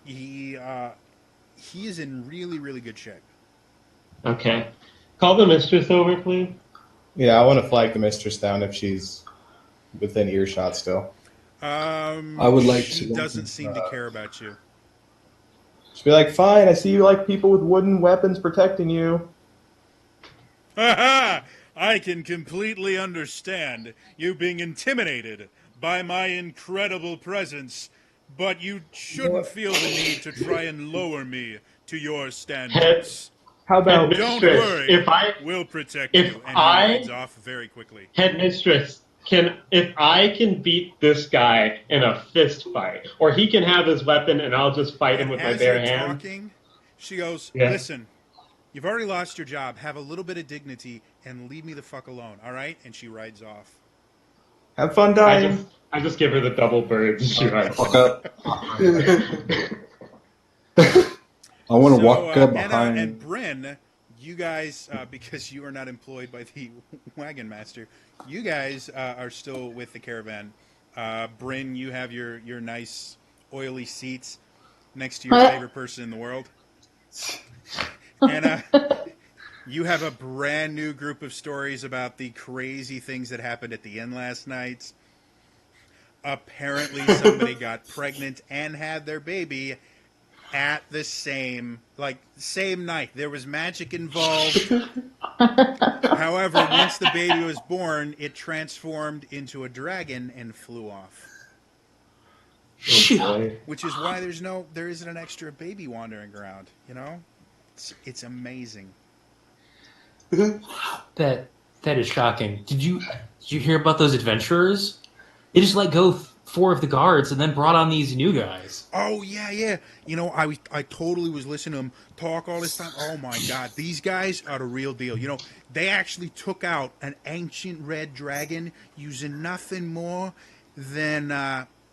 He is in really, really good shape. Okay. Call the mistress over, please. Yeah, I want to flag the mistress down if she's within earshot still. I would like to. She doesn't seem to care about you. She'll be like, fine, I see you like people with wooden weapons protecting you. Ha! I can completely understand you being intimidated by my incredible presence, but you shouldn't feel the need to try and lower me to your standards. How about... Don't worry, we'll protect you. And he rides off very quickly. Head mistress, if I can beat this guy in a fist fight, or he can have his weapon and I'll just fight him with my bare hands. Talking, she goes, listen, you've already lost your job. Have a little bit of dignity and leave me the fuck alone, all right? And she rides off. Have fun dying. I just give her the double birds and she rides off. I want to walk up behind. And Bryn, you guys, because you are not employed by the wagon master, you guys are still with the caravan. Bryn, you have your nice oily seats next to your favorite person in the world. And you have a brand new group of stories about the crazy things that happened at the inn last night. Apparently somebody got pregnant and had their baby at the same night. There was magic involved. However, once the baby was born, it transformed into a dragon and flew off. Oh, which is why there isn't an extra baby wandering around, It's amazing. That is shocking. Did you hear about those adventurers? They just let go 4 of the guards and then brought on these new guys. Oh yeah. I totally was listening to them talk all this time. Oh my god, these guys are the real deal. They actually took out an ancient red dragon using nothing more than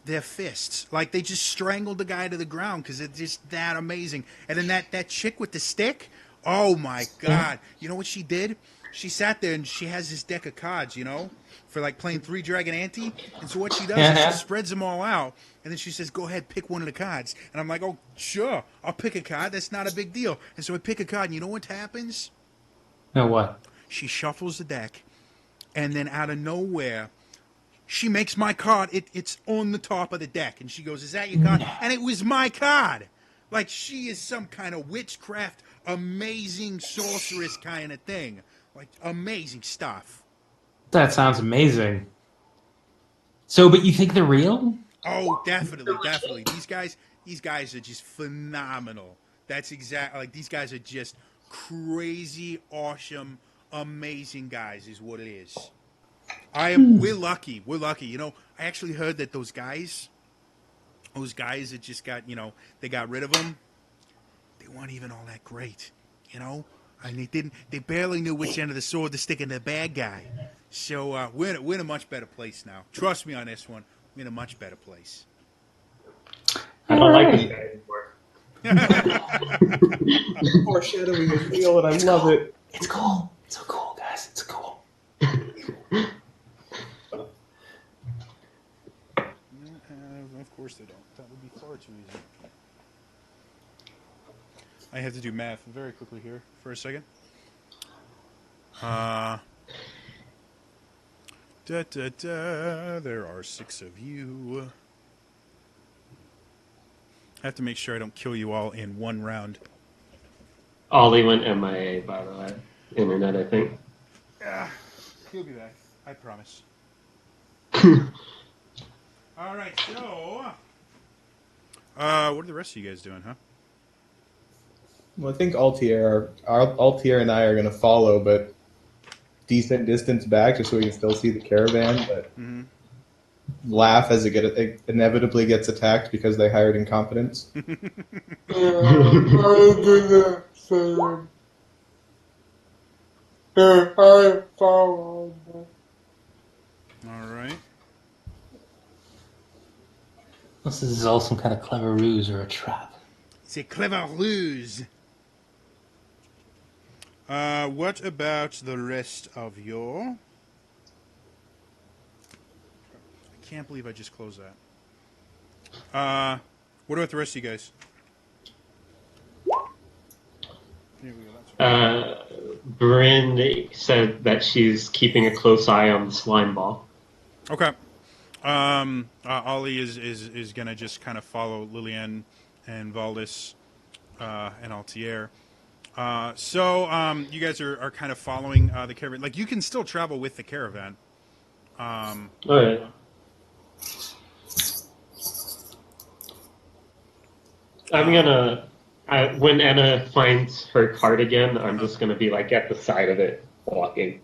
their fists. Like, they just strangled the guy to the ground because it's just that amazing. And then that chick with the stick. Oh my god. You know what she did? She sat there and she has this deck of cards, for like playing 3 Dragon Ante. And so what she does is she spreads them all out, and then she says, go ahead, pick one of the cards. And I'm like, oh, sure, I'll pick a card. That's not a big deal. And so I pick a card, and you know what happens? No, what? She shuffles the deck, and then out of nowhere, she makes my card. It's on the top of the deck, and she goes, is that your card? And it was my card. Like, she is some kind of witchcraft, amazing sorceress kind of thing. Like, amazing stuff. That sounds amazing. So, but you think they're real? Oh, definitely. These guys are just phenomenal. That's exactly, these guys are just crazy, awesome, amazing guys is what it is. We're lucky. I actually heard that those guys that just got, they got rid of them, they weren't even all that great, And they barely knew which end of the sword to stick in the bad guy. So we're in a much better place now. Trust me on this one. We're in a much better place. I don't like this guy anymore. Foreshadowing is real, and I love it. It's cool. It's so cool, guys. It's cool. Of course they don't. That would be far too easy. I have to do math very quickly here for a second. There are 6 of you. I have to make sure I don't kill you all in one round. Ollie went MIA, by the way. Internet, I think. Yeah, he'll be back. I promise. All right, so what are the rest of you guys doing, huh? Well, I think Altier and I are going to follow, but decent distance back just so we can still see the caravan, but laugh as it inevitably gets attacked because they hired incompetents. I'm gonna say I follow them. All right. This is all some kind of clever ruse or a trap. It's a clever ruse. What about the rest of your... I can't believe I just closed that. What about the rest of you guys? Here we go. That's right. Bryn said that she's keeping a close eye on the slime ball. Okay. Ollie is gonna just kind of follow Lillian and Valdis and Altier. So you guys are kind of following the caravan. Like, you can still travel with the caravan. All right. I'm gonna. When Anna finds her cart again, I'm just gonna be like at the side of it, walking.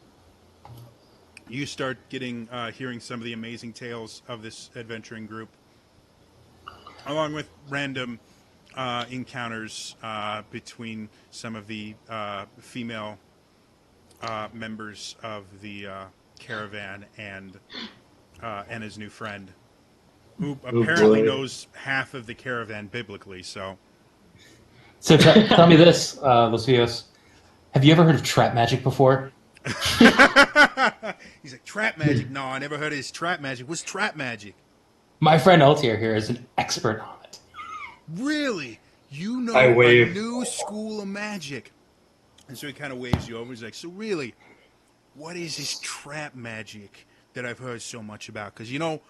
You start getting hearing some of the amazing tales of this adventuring group, along with random encounters between some of the female members of the caravan and his new friend, who apparently knows half of the caravan biblically. So tell me this, Lucius. Have you ever heard of trap magic before? He's like, trap magic? No, I never heard of his trap magic. What's trap magic? My friend Altier here is an expert on it. Really? You know I a wave. new school of magic. And so he kind of waves you over. He's like, so really, what is this trap magic that I've heard so much about? Because, you know,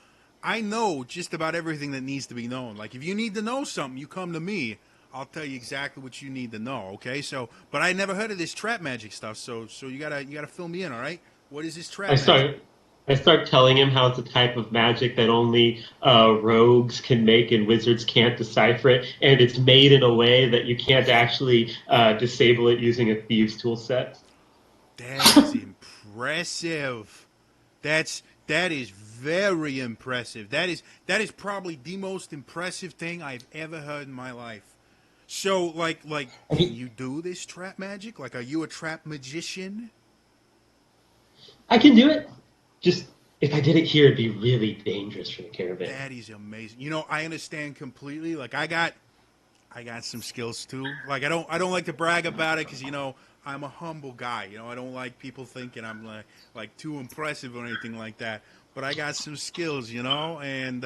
I know just about everything that needs to be known. Like, if you need to know something, you come to me. I'll tell you exactly what you need to know, okay? So, but I never heard of this trap magic stuff, so you gotta fill me in, all right? What is this trap magic? I start telling him how it's a type of magic that only rogues can make and wizards can't decipher it, and it's made in a way that you can't actually disable it using a thieves' tool set. That is impressive. That is very impressive. That is probably the most impressive thing I've ever heard in my life. So, like, can you do this trap magic? Like, are you a trap magician? I can do it. Just if I did it here, it'd be really dangerous for the caravan. That is amazing. You know, I understand completely. Like, I got some skills too. Like, I don't like to brag about it because, you know, I'm a humble guy. You know, I don't like people thinking I'm like too impressive or anything like that. But I got some skills, you know, and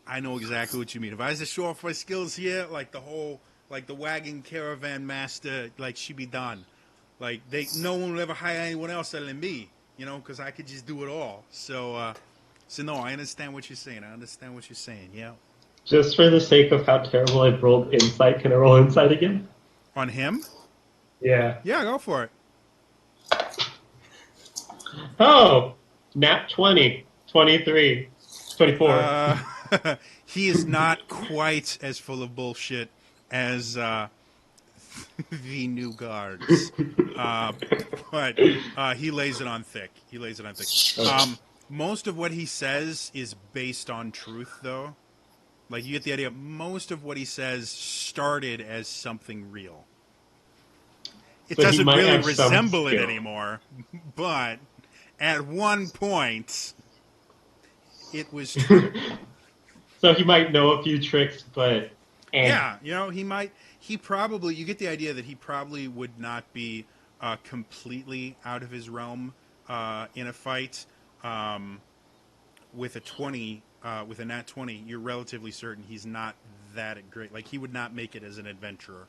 I know exactly what you mean. If I was to show off my skills here, like the wagon caravan master, like, she'd be done. Like, no one will ever hire anyone else other than me, you know, because I could just do it all. So no, I understand what you're saying. Yeah. Just for the sake of how terrible I've rolled insight, can I roll insight again? On him? Yeah. Yeah, go for it. Oh, nat 20, 23, 24. He is not quite as full of bullshit as the new guards, but he lays it on thick. Most of what he says is based on truth, though. Like, you get the idea. Most of what he says started as something real. It doesn't really resemble it anymore, but at one point, it was true. So he might know a few tricks, but... Yeah, you know, you get the idea that he probably would not be completely out of his realm in a fight. With a 20, with a nat 20, you're relatively certain he's not that great. Like, he would not make it as an adventurer.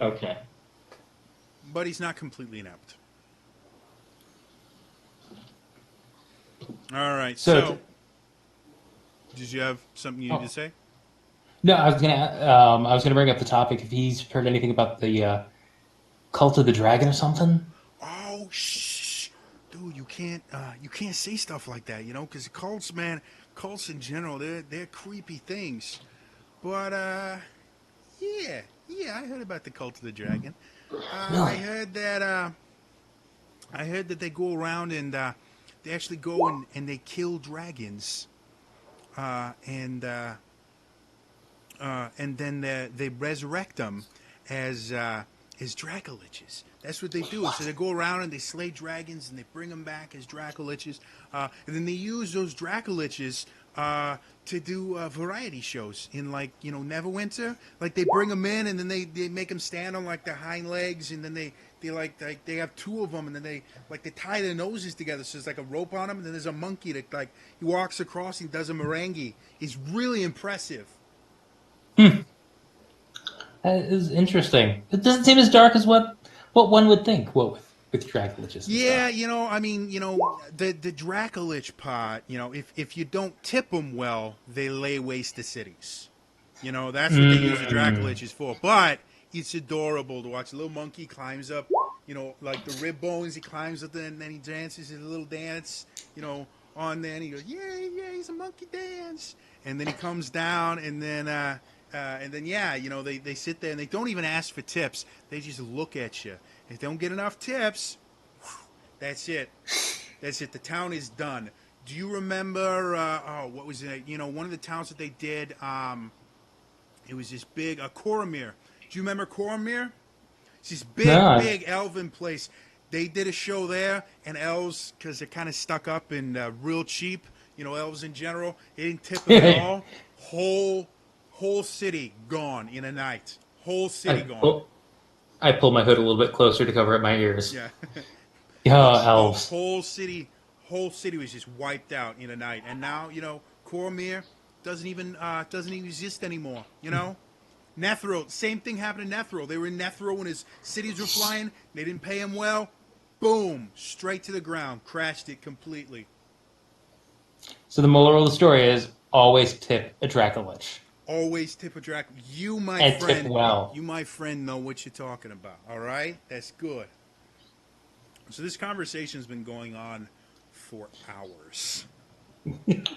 Okay. But he's not completely inept. All right, so did you have something you need to say? No, I was gonna bring up the topic if he's heard anything about the cult of the dragon or something. Oh, shh, dude, you can't say stuff like that, you know, because cults in general, they're creepy things. But yeah, I heard about the cult of the dragon. I heard I heard that they go around and they actually go and they kill dragons, and then they resurrect them as Dracoliches. That's what they do. So they go around and they slay dragons and they bring them back as Dracoliches, and then they use those Dracoliches to do variety shows in, like, Neverwinter. Like, they bring them in and then they make them stand on, like, their hind legs, and then they they have two of them, and then they tie their noses together, so there's like a rope on them, and then there's a monkey that, like, he walks across and does a merengue. It's really impressive. That is interesting. It doesn't seem as dark as what one would think. What with Dracoliches. Yeah, I mean, the Dracolich part. If you don't tip them well, they lay waste to cities. That's what they use the Dracoliches for. But it's adorable to watch. A little monkey climbs up, like the rib bones. He climbs up there and then he dances his little dance, on there. And he goes, yeah, he's a monkey dance. And then he comes down, and then they sit there and they don't even ask for tips. They just look at you. If they don't get enough tips, that's it. That's it. The town is done. Do you remember? What was it? One of the towns that they did. It was this big Coromir. Do you remember Coromir? It's this big elven place. They did a show there, and elves, because they're kind of stuck up and real cheap. Elves in general, they didn't tip them at all. Whole city gone in a night. Whole city gone. I pulled my hood a little bit closer to cover up my ears. Yeah. Elves. Whole city was just wiped out in a night. And now, Coromir doesn't even exist anymore. Netheril, same thing happened in Netheril. They were in Netheril when his cities were flying. They didn't pay him well. Boom, straight to the ground, crashed it completely. So the moral of the story is always tip a Dracolich. Always tip a Drac. You, my and friend, tip well. You, my friend, know what you're talking about. All right, that's good. So this conversation's been going on for hours, and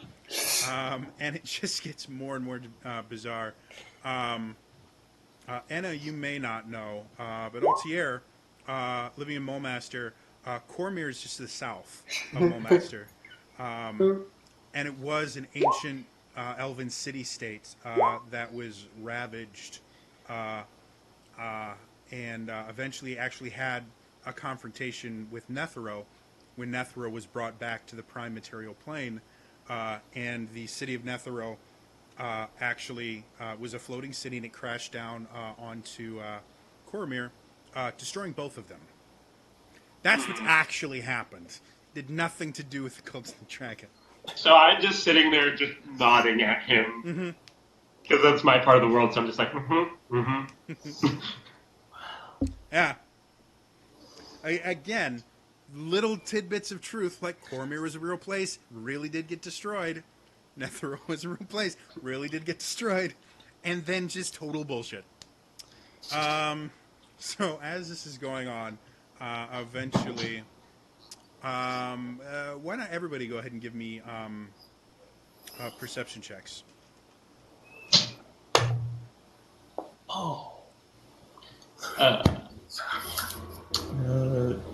it just gets more and more bizarre. Anna, you may not know, but Altier, living in Mulmaster, Cormyr is just to the south of Mulmaster, and it was an ancient elven city-state that was ravaged, and eventually actually had a confrontation with Netheril when Netheril was brought back to the prime material plane, and the city of Netheril actually was a floating city, and it crashed down onto Coromir, destroying both of them. That's what actually happened. Did nothing to do with the Cult of the Dragon. So I'm just sitting there just nodding at him. Because that's my part of the world, so I'm just like, Yeah. Again, little tidbits of truth, like Coromir was a real place, really did get destroyed. Netheril was a real place, really did get destroyed. And then just total bullshit. So as this is going on, eventually... why not everybody go ahead and give me perception checks?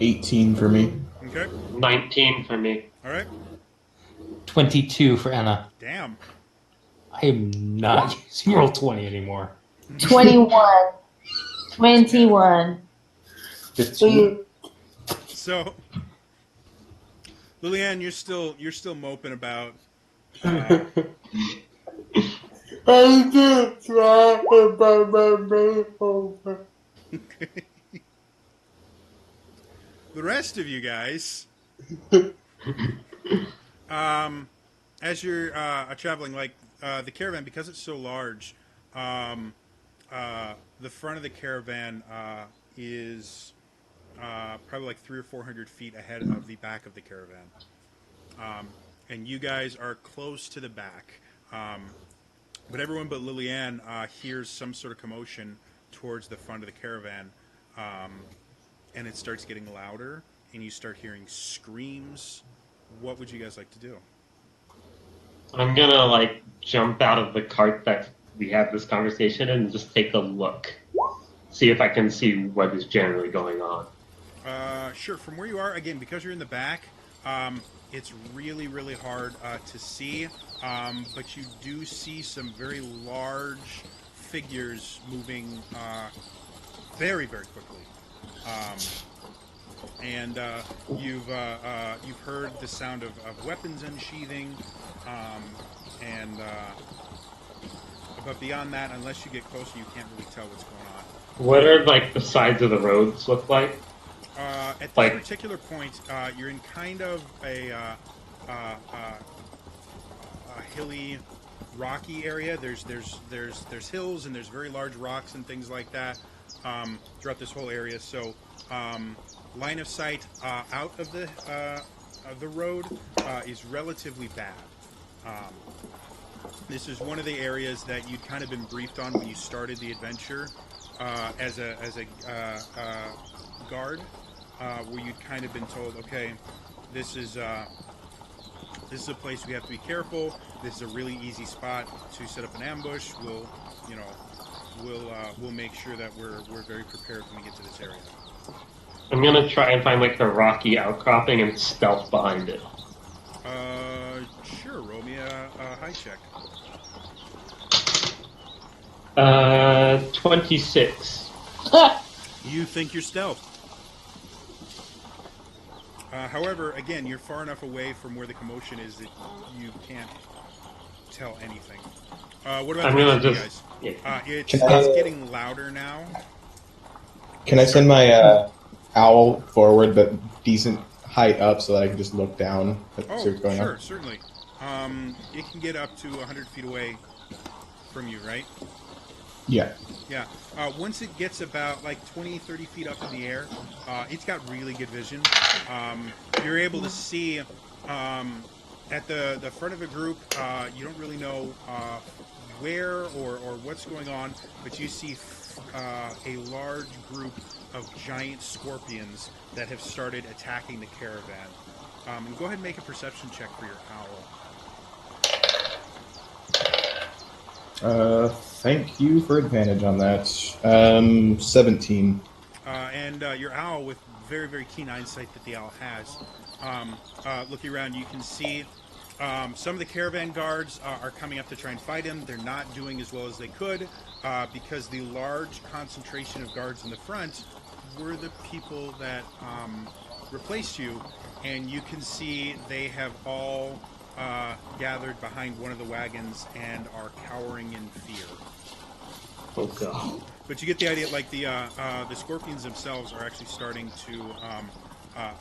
18 for me. Okay. 19 for me. All right. 22 for Anna. Damn. I am not using Roll20 anymore. 21. 21. 15. So, Lillian, you're still moping about. I just laugh about my makeover. The rest of you guys, as you're traveling, like the caravan, because it's so large, the front of the caravan is probably like 300 or 400 feet ahead of the back of the caravan, and you guys are close to the back. But everyone but Lillian hears some sort of commotion towards the front of the caravan, and it starts getting louder, and you start hearing screams. What would you guys like to do? I'm gonna jump out of the cart that we had this conversation and just take a look. See if I can see what is generally going on. Sure. From where you are, again, because you're in the back, it's really, really hard to see. But you do see some very large figures moving very, very quickly. And you've heard the sound of weapons unsheathing, but beyond that, unless you get closer, you can't really tell what's going on. What are like the sides of the roads look like? At this particular point, you're in kind of a hilly, rocky area. There's hills and there's very large rocks and things like that throughout this whole area. So line of sight out of the road is relatively bad. This is one of the areas that you'd kind of been briefed on when you started the adventure as a guard, where you'd kind of been told, okay, this is a place we have to be careful. This is a really easy spot to set up an ambush. We'll make sure that we're very prepared when we get to this area. I'm gonna try and find like the rocky outcropping and stealth behind it. Sure. Roll me a high check. 26. You think you're stealth. However, again, you're far enough away from where the commotion is that you can't tell anything. What about you guys? Yeah. It's getting louder now. Can I send my owl forward, but decent height up, so that I can just look down and see what's going on? Sure, certainly. It can get up to 100 feet away from you, right? Yeah. Yeah. Once it gets about like 20, 30 feet up in the air, it's got really good vision. You're able to see at the front of a group, you don't really know where or what's going on, but you see a large group of giant scorpions that have started attacking the caravan. And go ahead and make a perception check for your owl. Thank you for advantage on that. 17. And your owl, with very, very keen eyesight that the owl has, looking around, you can see some of the caravan guards are coming up to try and fight him. They're not doing as well as they could because the large concentration of guards in the front were the people that replaced you, and you can see they have all gathered behind one of the wagons and are cowering in fear. Oh god. But you get the idea, like the scorpions themselves are actually starting to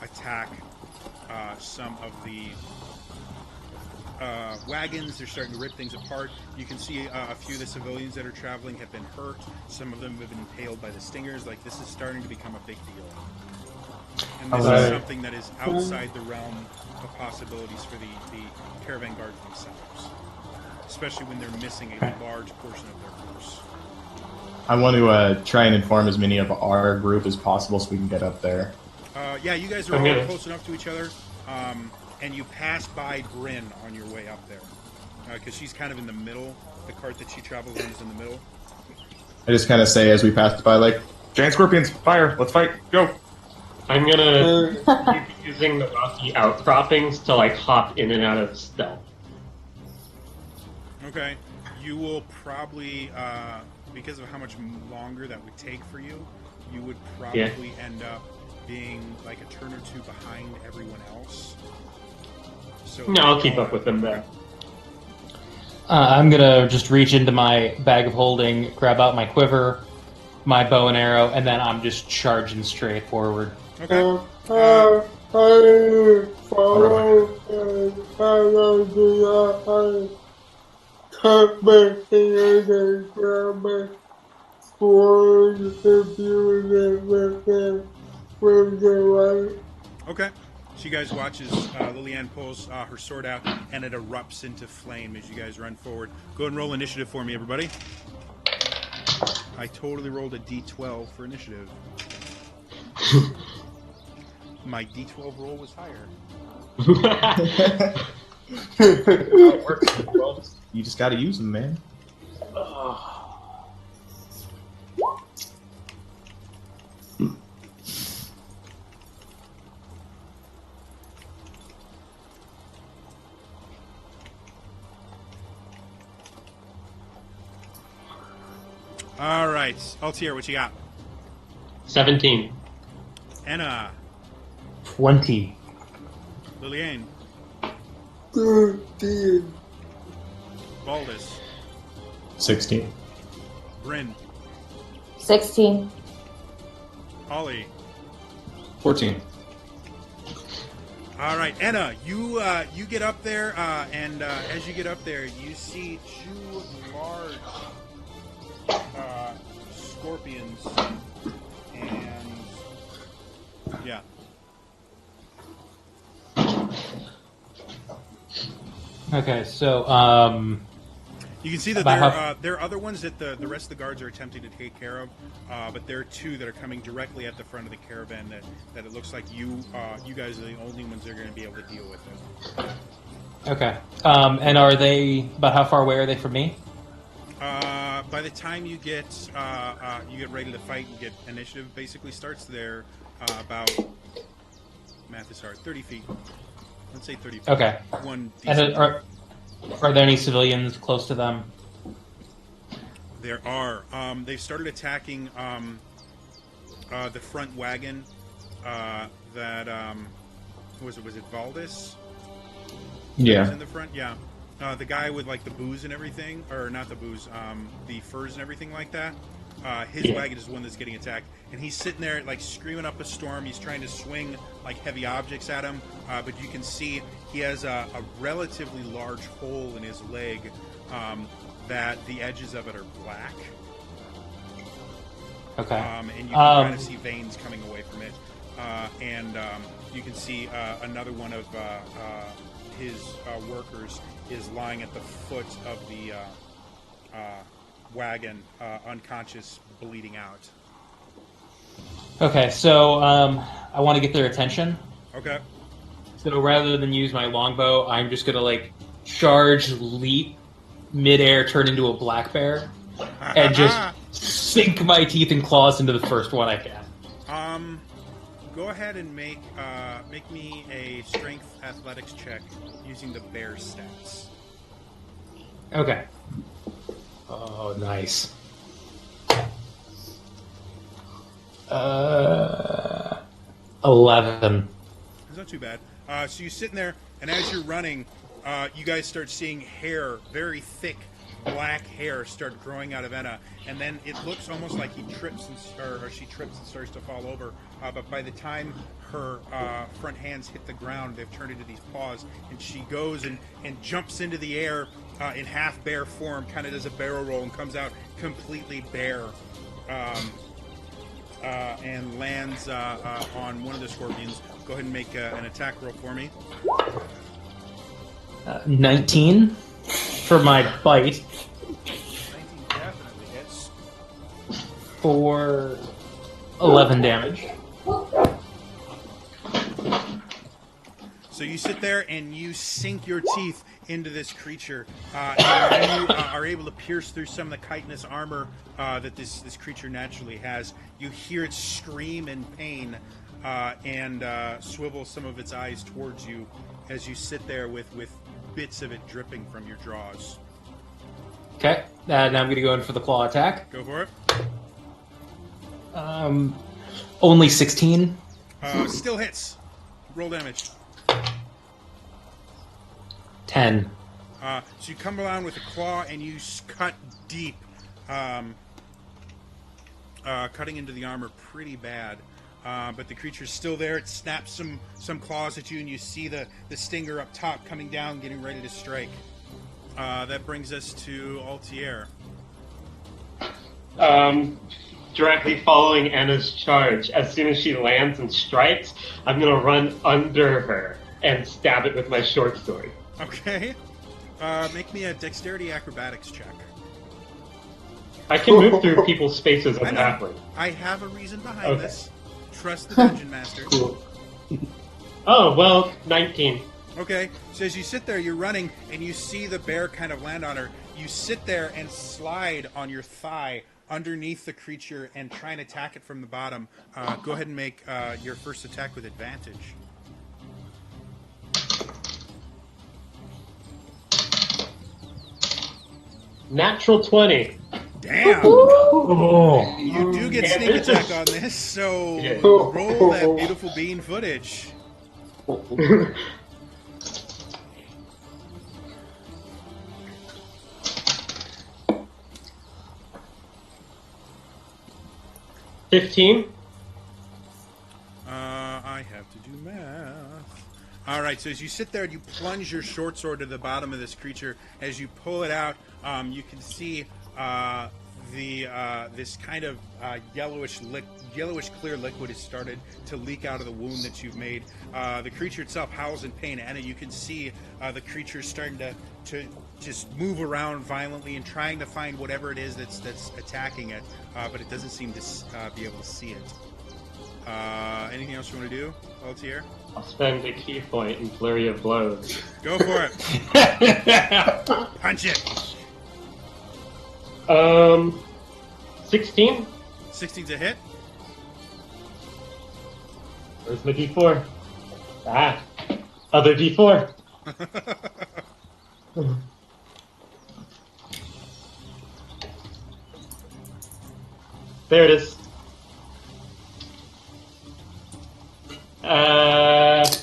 attack some of the wagons. They're starting to rip things apart. You can see a few of the civilians that are traveling have been hurt. Some of them have been impaled by the stingers. Like, this is starting to become a big deal. And this is something that is outside the realm of possibilities for the caravan guards themselves, especially when they're missing a large portion of their force. I want to try and inform as many of our group as possible so we can get up there. Yeah, you guys are all close enough to each other, and you pass by Bryn on your way up there, because she's kind of in the middle. The cart that she travels in is in the middle. I just kind of say as we pass by, like, giant scorpions, fire, let's fight, go! I'm gonna keep using the rocky outcroppings to like hop in and out of stealth. Okay. You will probably, because of how much longer that would take for you, you would probably end up being like a turn or two behind everyone else. So no, I'll keep up with them there. I'm gonna just reach into my bag of holding, grab out my quiver, my bow and arrow, and then I'm just charging straight forward. Okay. I follow and follow the company and grammar for the right. Okay. So you guys watch as Lillian pulls her sword out, and it erupts into flame as you guys run forward. Go ahead and roll initiative for me, everybody. I totally rolled a D12 for initiative. My D12 roll was higher. It works. You just gotta use them, man. All right, Altier, what you got? 17. Anna, 20. Liliane, 13. Baldus, 16. Bryn, 16. Ollie. 14. All right, Anna, you get up there, and as you get up there, you see two large scorpions, and yeah. Okay, so You can see that there are other ones that the rest of the guards are attempting to take care of, but there are two that are coming directly at the front of the caravan that it looks like you guys are the only ones that are going to be able to deal with it. okay. And are they about how far away are they from me? By the time you get ready to fight and get initiative, basically starts there about math is hard 30 feet. Let's say 30 feet. Okay. One. And are there any civilians close to them? There are. They've started attacking the front wagon. That was it Valdis? Yeah. Was in the front. Yeah. The guy with like the booze and everything, or not the booze, the furs and everything like that. His wagon is the one that's getting attacked, and he's sitting there like screaming up a storm. He's trying to swing like heavy objects at him, but you can see he has a relatively large hole in his leg that the edges of it are black. Okay. And you can kind of see veins coming away from it, and you can see another one of his workers is lying at the foot of the wagon, unconscious, bleeding out. Okay, so I want to get their attention. Okay. So rather than use my longbow, I'm just gonna like charge, leap, midair, turn into a black bear, and just sink my teeth and claws into the first one I can. Go ahead and make me a strength athletics check using the bear stats. Okay. Oh, nice. 11. It's not too bad. So you're sitting there, and as you're running, you guys start seeing hair, very thick, black hair, start growing out of Enna, and then it looks almost like he trips or she trips and starts to fall over. But by the time her front hands hit the ground, they've turned into these paws, and she goes and jumps into the air in half bear form, kind of does a barrel roll, and comes out completely bare. And lands on one of the scorpions. Go ahead and make an attack roll for me. 19 for my bite. 19 definitely hits. For 11 damage. So you sit there and you sink your teeth into this creature, and you are able to pierce through some of the chitinous armor that this creature naturally has. You hear it scream in pain and swivel some of its eyes towards you as you sit there with bits of it dripping from your jaws. Okay, now I'm going to go in for the claw attack. Go for it. Only 16. Still hits. Roll damage. 10. So you come around with a claw and you cut deep, cutting into the armor pretty bad. But the creature's still there. It snaps some claws at you, and you see the stinger up top coming down, getting ready to strike. That brings us to Altier. Directly following Anna's charge, as soon as she lands and strikes, I'm going to run under her and stab it with my short sword. Okay. Make me a dexterity acrobatics check. I can move through people's spaces as an athlete. I have a reason behind this. Trust the dungeon master. Cool. Oh, well, 19. Okay, so as you sit there, you're running, and you see the bear kind of land on her. You sit there and slide on your thigh underneath the creature and try and attack it from the bottom. Go ahead and make your first attack with advantage. Natural 20. Damn! Oh. You do get sneak attack on this, so Yeah. roll that beautiful bean footage. 15. I have to do math. All right, so as you sit there and you plunge your short sword to the bottom of this creature, as you pull it out, you can see this kind of yellowish clear liquid has started to leak out of the wound that you've made. The creature itself howls in pain, and you can see the creature starting to just move around violently and trying to find whatever it is that's attacking it, but it doesn't seem to be able to see it. Anything else you want to do, Altier? I'll spend a key point in flurry of blows. Go for it. Punch it. 16. 16's a hit. Where's my D4? Other D4. There it is.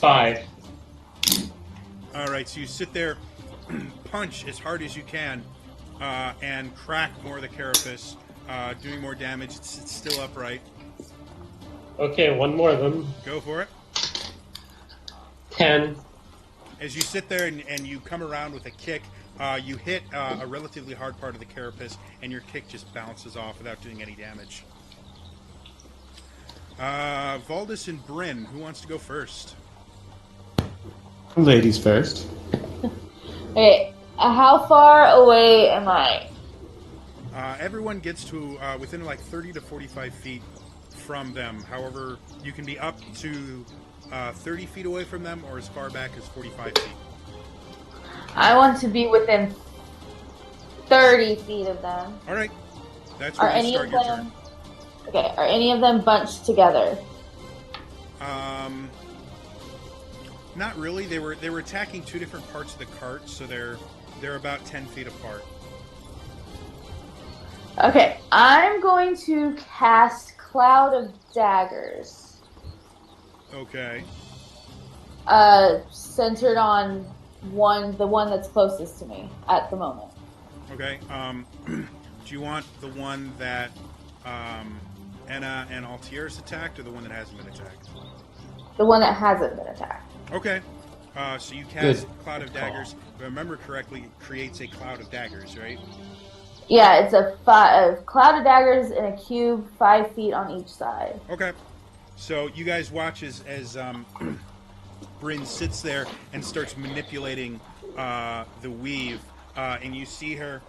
5. All right, so you sit there, punch as hard as you can, and crack more of the carapace, doing more damage. It's still upright. Okay, one more of them. Go for it. 10. As you sit there and you come around with a kick, you hit a relatively hard part of the carapace, and your kick just bounces off without doing any damage. Valdis and Bryn, who wants to go first? Ladies first. Okay, how far away am I? Everyone gets to within like 30 to 45 feet from them. However, you can be up to 30 feet away from them or as far back as 45 feet. I want to be within 30 feet of them. All right. That's Are where you any start of your them? Okay, are any of them bunched together? turn. Not really. They were attacking two different parts of the cart, so they're about 10 feet apart. Okay, I'm going to cast Cloud of Daggers. Okay. Centered on the one that's closest to me at the moment. Okay. Do you want the one that Anna and Altier's attacked, or the one that hasn't been attacked? The one that hasn't been attacked. Okay. So you cast Cloud of Daggers. If I remember correctly, it creates a cloud of daggers, right? Yeah, it's a Cloud of Daggers in a cube, 5 feet on each side. Okay. So you guys watch as Bryn sits there and starts manipulating the weave, and you see her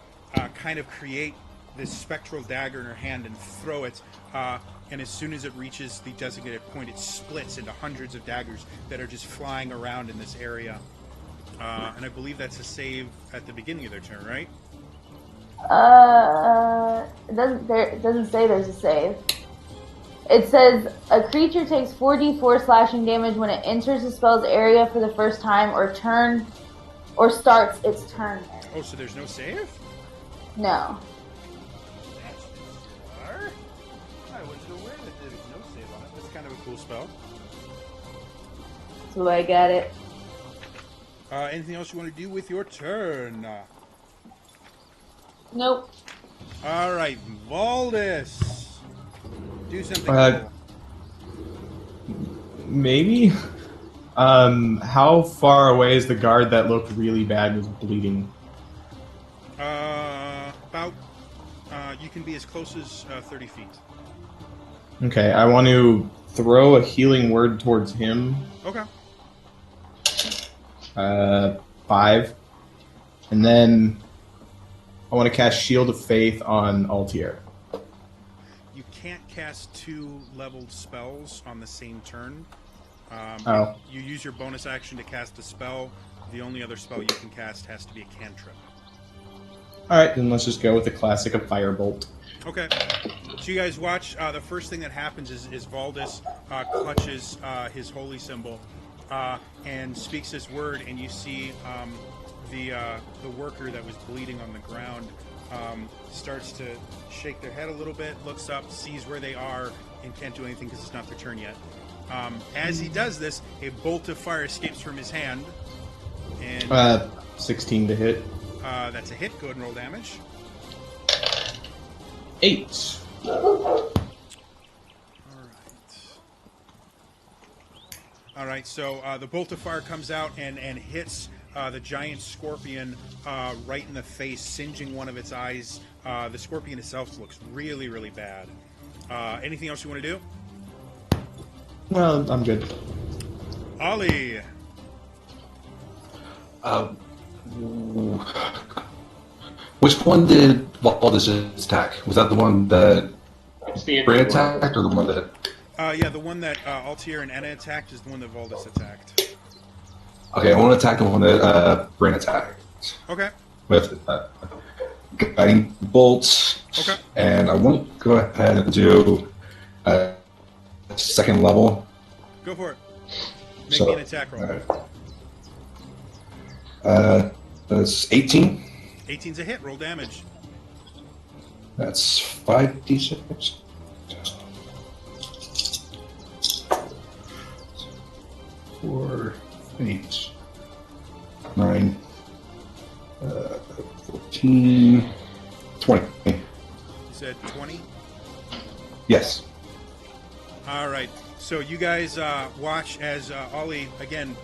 kind of create this spectral dagger in her hand and throw it, and as soon as it reaches the designated point, it splits into hundreds of daggers that are just flying around in this area. And I believe that's a save at the beginning of their turn, right? It doesn't say there's a save. It says a creature takes 4d4 slashing damage when it enters the spell's area for the first time or starts its turn there. Oh, so there's no save? No. That's bizarre. I wasn't aware that there was no save on it. That's kind of a cool spell. So I got it. Anything else you want to do with your turn? Nope. All right, Valdis. Do something cool. Maybe? How far away is the guard that looked really bad was bleeding? About, you can be as close as 30 feet. Okay, I want to throw a healing word towards him. Okay. 5. And then I want to cast Shield of Faith on Altier. You can't cast two leveled spells on the same turn. You use your bonus action to cast a spell. The only other spell you can cast has to be a cantrip. Alright, then let's just go with the classic of Firebolt. Okay. So you guys watch. The first thing that happens is Valdis clutches his holy symbol and speaks this word, and you see the worker that was bleeding on the ground starts to shake their head a little bit, looks up, sees where they are, and can't do anything because it's not their turn yet. As he does this, a bolt of fire escapes from his hand. And 16 to hit. That's a hit. Go ahead and roll damage. 8. All right, so the bolt of fire comes out and hits the giant scorpion right in the face, singeing one of its eyes. The scorpion itself looks really, really bad. Anything else you want to do? No, I'm good. Ollie. Which one did Valdez attack? Was that the one that It's the Bray injured one. attacked, or the one that? Yeah, the one that Altier and Anna attacked is the one that Valdez attacked. Okay, I want to attack the one that Bray attacked Okay. with guiding bolts. Okay. And I want to go ahead and do second level. Go for it. Make me an attack roll. That's 18. 18's a hit. Roll damage. That's 5d6. 4, 8, 9, 14, 20. You said 20? Yes. All right. So you guys watch as Ollie, again,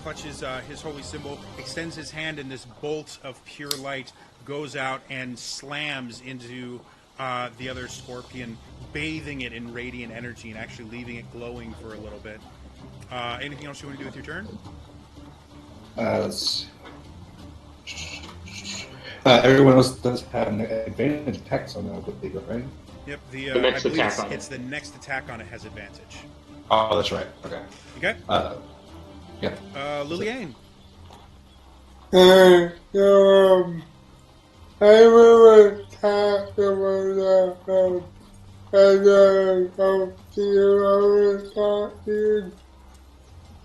clutches his holy symbol, extends his hand, and this bolt of pure light goes out and slams into the other scorpion, bathing it in radiant energy and actually leaving it glowing for a little bit. Anything else you want to do with your turn? Everyone else does have an advantage attacks on that, right? Yep. The I next believe attack on it's the next attack on it has advantage. Oh, that's right. Okay. Okay. Yeah. Liliane. I will attack the and I'll see you talking.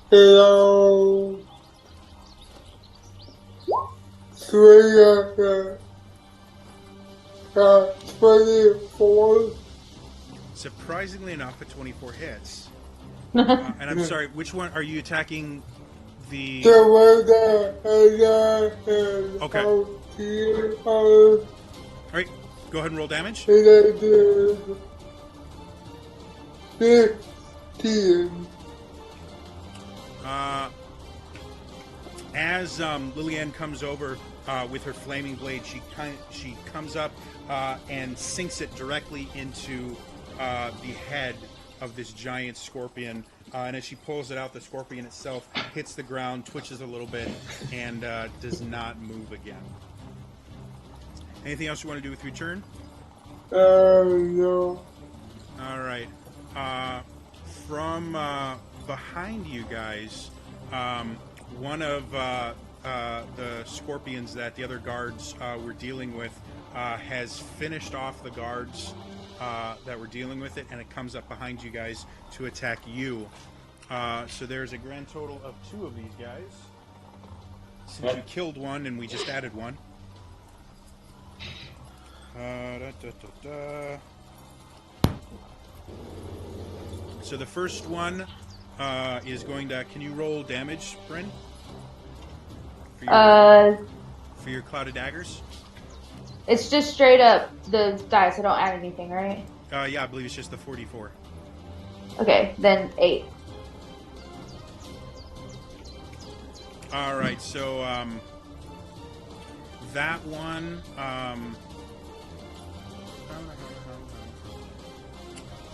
Hello. Swing at 24. Surprisingly enough, a 24 hits. And I'm sorry, which one are you attacking? The one that Okay. All right, go ahead and roll damage. 15. As Liliane comes over with her flaming blade, she comes up and sinks it directly into the head of this giant scorpion. And as she pulls it out, the scorpion itself hits the ground, twitches a little bit, and does not move again. Anything else you want to do with your turn? No. All right. From behind you guys, one of the scorpions that the other guards were dealing with has finished off the guards that were dealing with it, and it comes up behind you guys to attack you. So there's a grand total of 2 of these guys. Since you killed one and we just added one. So the first one is going to... Can you roll damage, Bryn? For your clouded daggers? It's just straight up the dice. I don't add anything, right? Yeah, I believe it's just the 44. Okay, then 8. All right, so that one...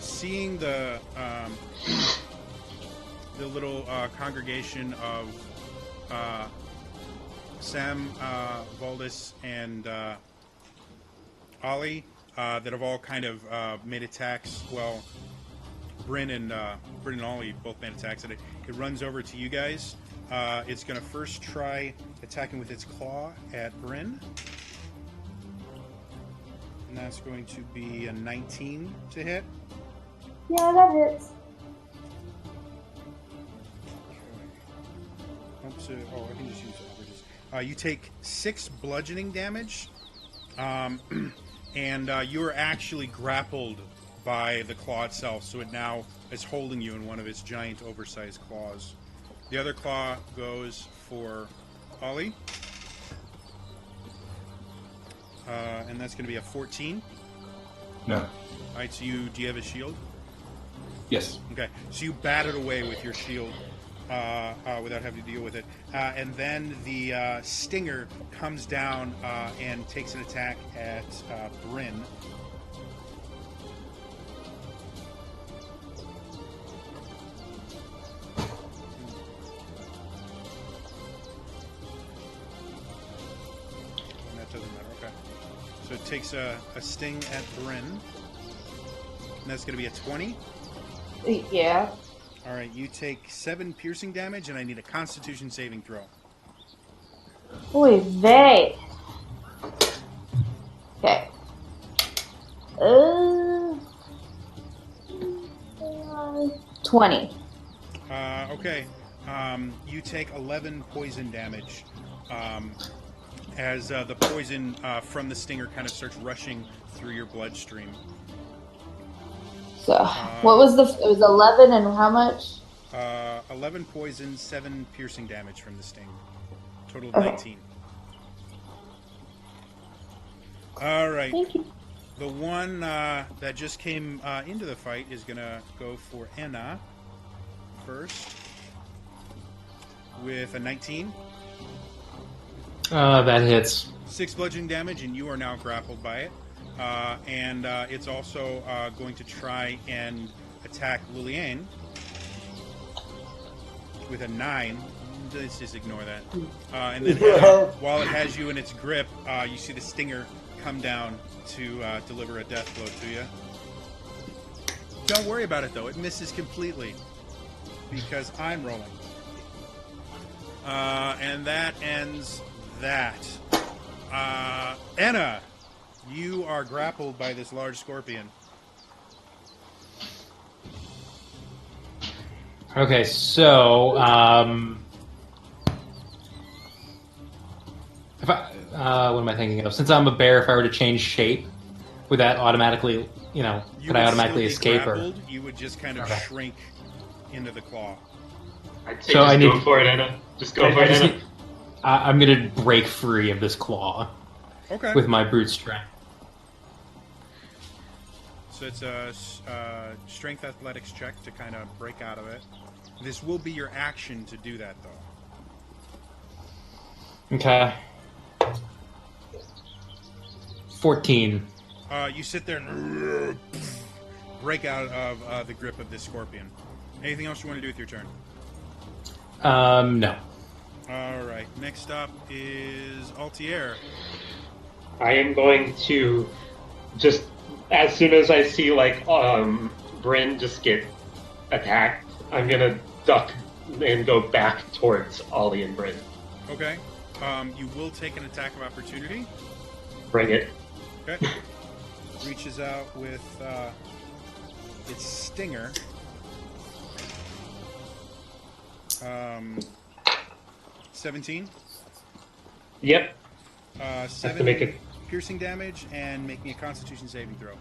seeing the little congregation of Sam, Valdez, and Ollie that have all kind of made attacks. Well, Bryn and Ollie both made attacks at it. It runs over to you guys. It's going to first try attacking with its claw at Bryn. And that's going to be a 19 to hit. Yeah, that hits. Oops, I can just use averages. You take 6 bludgeoning damage, And you are actually grappled by the claw itself, so it now is holding you in one of its giant, oversized claws. The other claw goes for Ollie. And that's going to be a 14. No. All right, so do you have a shield? Yes. Okay, so you bat it away with your shield without having to deal with it. And then the stinger comes down and takes an attack at Bryn. And that doesn't matter, okay. So it takes a sting at Bryn. And that's going to be a 20. Yeah. All right, you take 7 piercing damage, and I need a Constitution saving throw. Oy vey. Okay. 20. Okay. You take 11 poison damage as the poison from the stinger kind of starts rushing through your bloodstream. So, what was it was 11 and how much? 11 poison, 7 piercing damage from the sting. Total of Okay. 19. All right. Thank you. The one that just came into the fight is going to go for Enna first with a 19. That hits. 6 bludgeoning damage, and you are now grappled by it. And it's also going to try and attack Liliane with a 9. Let's just ignore that. And then while it has you in its grip, you see the stinger come down to deliver a death blow to you. Don't worry about it, though. It misses completely because I'm rolling. And that ends that. Enna, you are grappled by this large scorpion. Okay, so if what am I thinking of? Since I'm a bear, if I were to change shape, would that automatically, could I automatically escape grappled, you would just kind of shrink into the claw. I'd say so go for it, Enna. Just go for it, Enna. I'm gonna break free of this claw. Okay. With my brute strength. So it's a strength athletics check to kind of break out of it. This will be your action to do that, though. Okay. 14. You sit there and break out of the grip of this scorpion. Anything else you want to do with your turn? No. All right. Next up is Altier. I am going to just, as soon as I see Bryn just get attacked, I'm gonna duck and go back towards Ollie and Bryn. Okay. You will take an attack of opportunity. Bring it. Okay. Reaches out with its stinger. 17. Yep. 7 to make it piercing damage, and make me a Constitution saving throw.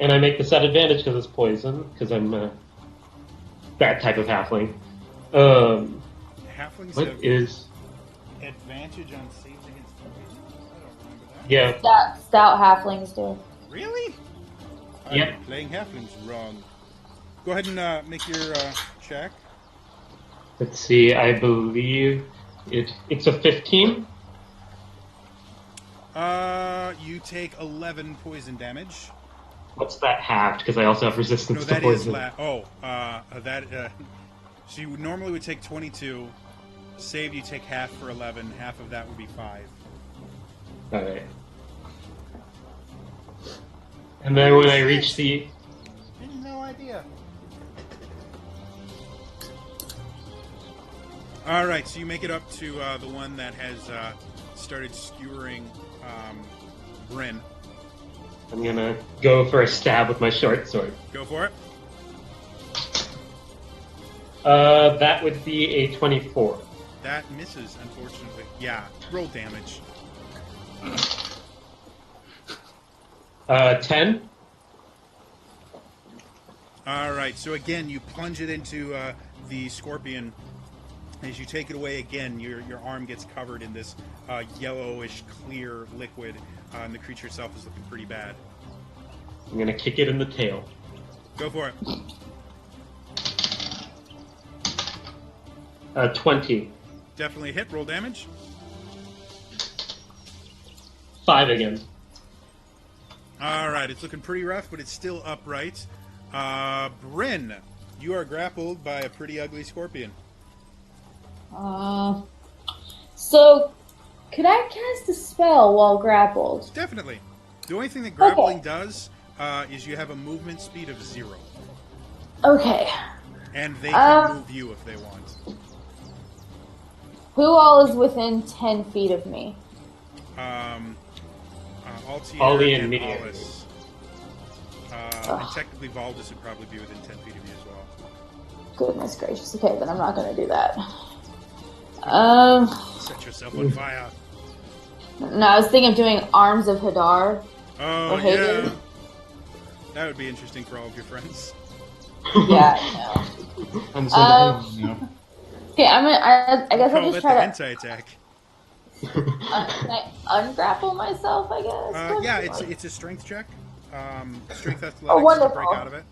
And I make this at advantage because it's poison, because I'm that type of halfling. Halflings what have is advantage on saves against poison? I don't remember that. Yeah. Stout halflings do. Really? Yep. I'm playing halflings wrong. Go ahead and make your check. Let's see, I believe it's a 15. You take 11 poison damage. What's that halved? Because I also have resistance No, to that poison. is so you normally would take 22. Saved, you take half for 11. Half of that would be 5. Alright. And then when I reach the... I had no idea. All right, so you make it up to the one that has started skewering Bryn. I'm gonna go for a stab with my short sword. Go for it. That would be a 24. That misses, unfortunately. Yeah, roll damage. 10. All right. So again, you plunge it into the scorpion. As you take it away again, your arm gets covered in this yellowish clear liquid, and the creature itself is looking pretty bad. I'm gonna kick it in the tail. Go for it. 20. Definitely a hit. Roll damage. 5 again. All right. It's looking pretty rough, but it's still upright. Bryn, you are grappled by a pretty ugly scorpion. So, could I cast a spell while grappled? Definitely. The only thing that grappling does is you have a movement speed of 0. Okay. And they can move you if they want. Who all is within 10 feet of me? Altier Ollie and me. Alice. And technically Valdis would probably be within 10 feet of you as well. Goodness gracious. Okay, then I'm not going to do that. Set yourself on fire. No, I was thinking of doing Arms of Hadar. Oh, yeah. That would be interesting for all of your friends. Yeah, I know. Okay, I guess I'll just try to hentai attack. can I ungrapple myself, I guess? Yeah, it's a strength check. Strength athletics to wonderful. break out of it.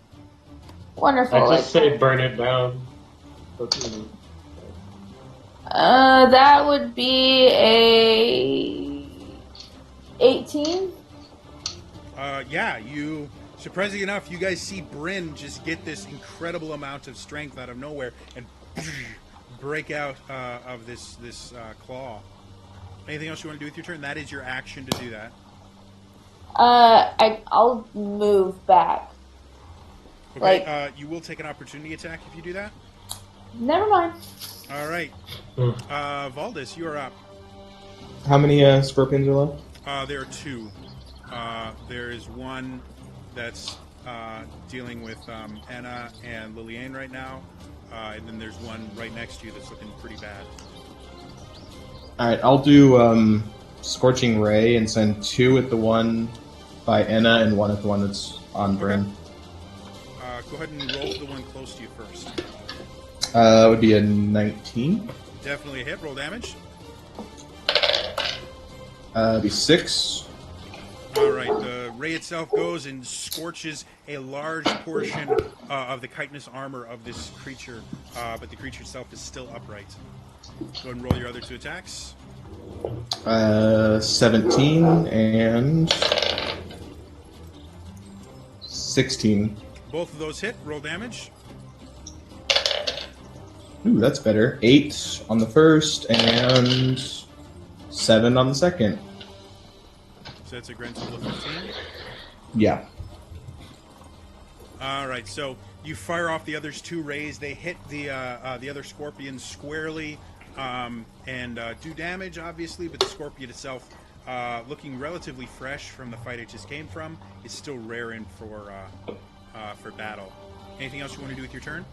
Wonderful. I just say burn it down. That would be a 18. Yeah, you. Surprisingly enough, you guys see Bryn just get this incredible amount of strength out of nowhere and break out of this claw. Anything else you want to do with your turn? That is your action to do that. I'll move back. Okay, you will take an opportunity attack if you do that. Never mind. All right. Valdis, you are up. How many scorpions are left? There are 2. There is one that's dealing with Anna and Liliane right now, and then there's one right next to you that's looking pretty bad. All right, I'll do Scorching Ray and send 2 at the one by Anna and 1 at the one that's on Bryn. Go ahead and roll for the one close to you first. That would be a 19. Definitely a hit. Roll damage. That'd be 6. All right. The ray itself goes and scorches a large portion of the chitinous armor of this creature, but the creature itself is still upright. Go ahead and roll your other 2 attacks. 17 and 16. Both of those hit. Roll damage. Ooh, that's better. 8 on the first and 7 on the second. So that's a grand total of 15. Yeah. All right. So you fire off the other's 2 rays. They hit the other scorpion squarely and do damage, obviously. But the scorpion itself, looking relatively fresh from the fight it just came from, is still raring for battle. Anything else you want to do with your turn?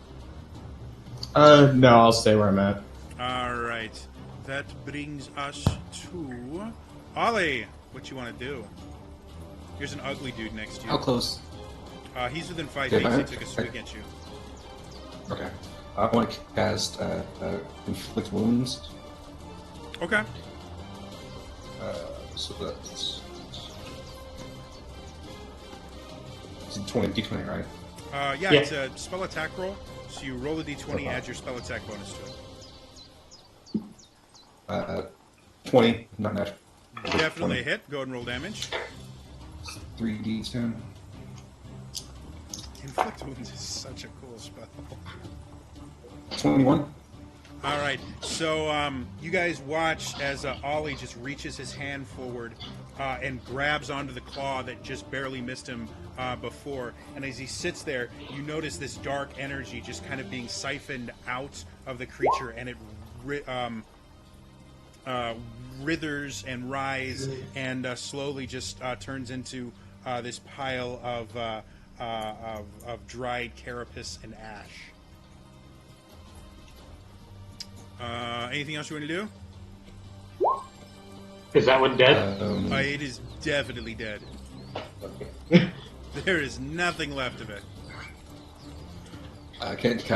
No, I'll stay where I'm at. All right. That brings us to Ollie. What you want to do? Here's an ugly dude next to you. How close? He's within 5 Yeah, feet. fine. He took a swing at you. Okay. I want to cast Inflict Wounds. Okay. So that's 20, D20, right? Yeah, it's a spell attack roll. So you roll a d20, add your spell attack bonus to it. 20, not natural. Definitely a hit. Go ahead and roll damage. 3d10. Inflict Wounds is such a cool spell. 21. All right, so you guys watch as Ollie just reaches his hand forward and grabs onto the claw that just barely missed him before. And as he sits there, you notice this dark energy just kind of being siphoned out of the creature, and it withers and writhes and slowly just turns into this pile of dried carapace and ash. Anything else you want to do? Is that one dead? It is definitely dead. There is nothing left of it. I can't do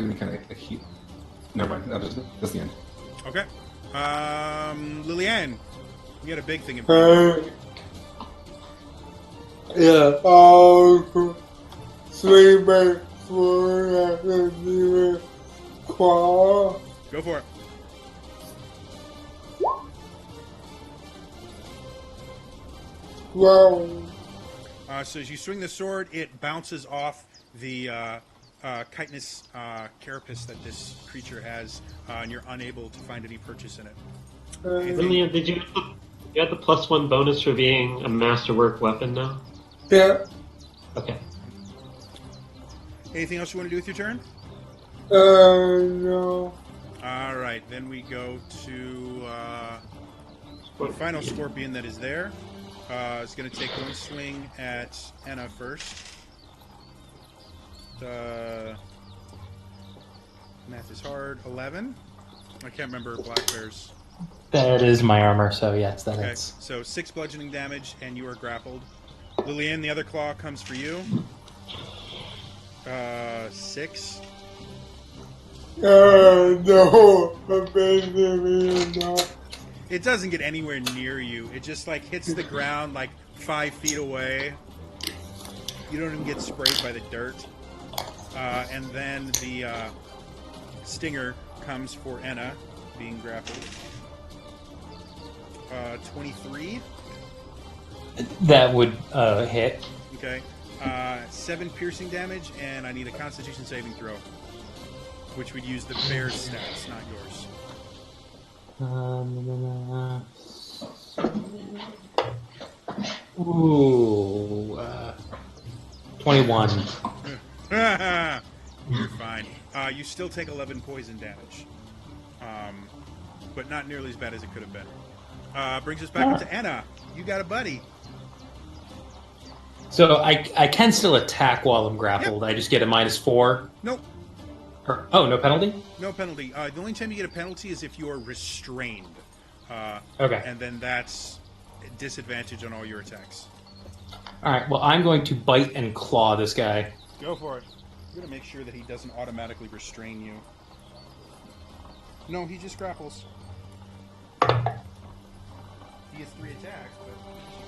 any kind of heat. Never mind. That's the end. Okay. Liliane, we got a big thing in front. Yeah. Swing back forward after the claw. Go for it. Wow. So as you swing the sword, it bounces off the chitinous carapace that this creature has, and you're unable to find any purchase in it. Lillian, did you have the +1 bonus for being a masterwork weapon now? Yeah. Okay. Anything else you want to do with your turn? No. All right, then we go to the final scorpion that is there. It's going to take one swing at Anna first. Math is hard. 11. I can't remember Black Bear's. That is my armor, so yes, that Okay, hits. so 6 bludgeoning damage, and you are grappled. Lillian, the other claw comes for you. 6. No. No. It doesn't get anywhere near you. It just like hits the ground like 5 feet away. You don't even get sprayed by the dirt. And then the stinger comes for Enna, being grappled. 23. That would hit. Okay. 7 piercing damage, and I need a Constitution saving throw, which would use the bear's stats, not yours. 21. You're fine. You still take 11 poison damage, but not nearly as bad as it could have been. Brings us back into Anna. You got a buddy. So I can still attack while I'm grappled. Yep. I just get a -4. Nope. No penalty? No penalty. The only time you get a penalty is if you are restrained. Okay. And then that's disadvantage on all your attacks. All right. Well, I'm going to bite and claw this guy. Go for it. I'm going to make sure that he doesn't automatically restrain you. No, he just grapples. He has 3 attacks, but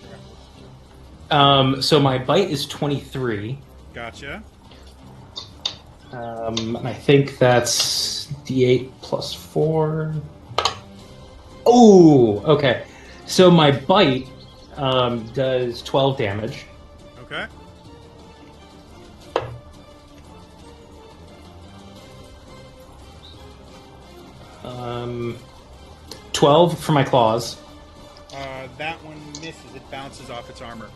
he grapples. So my bite is 23. Gotcha. And I think that's D8 plus 4. Oh, okay. So my bite does 12 damage. Okay. Um, 12 for my claws. That one misses. It bounces off its armor.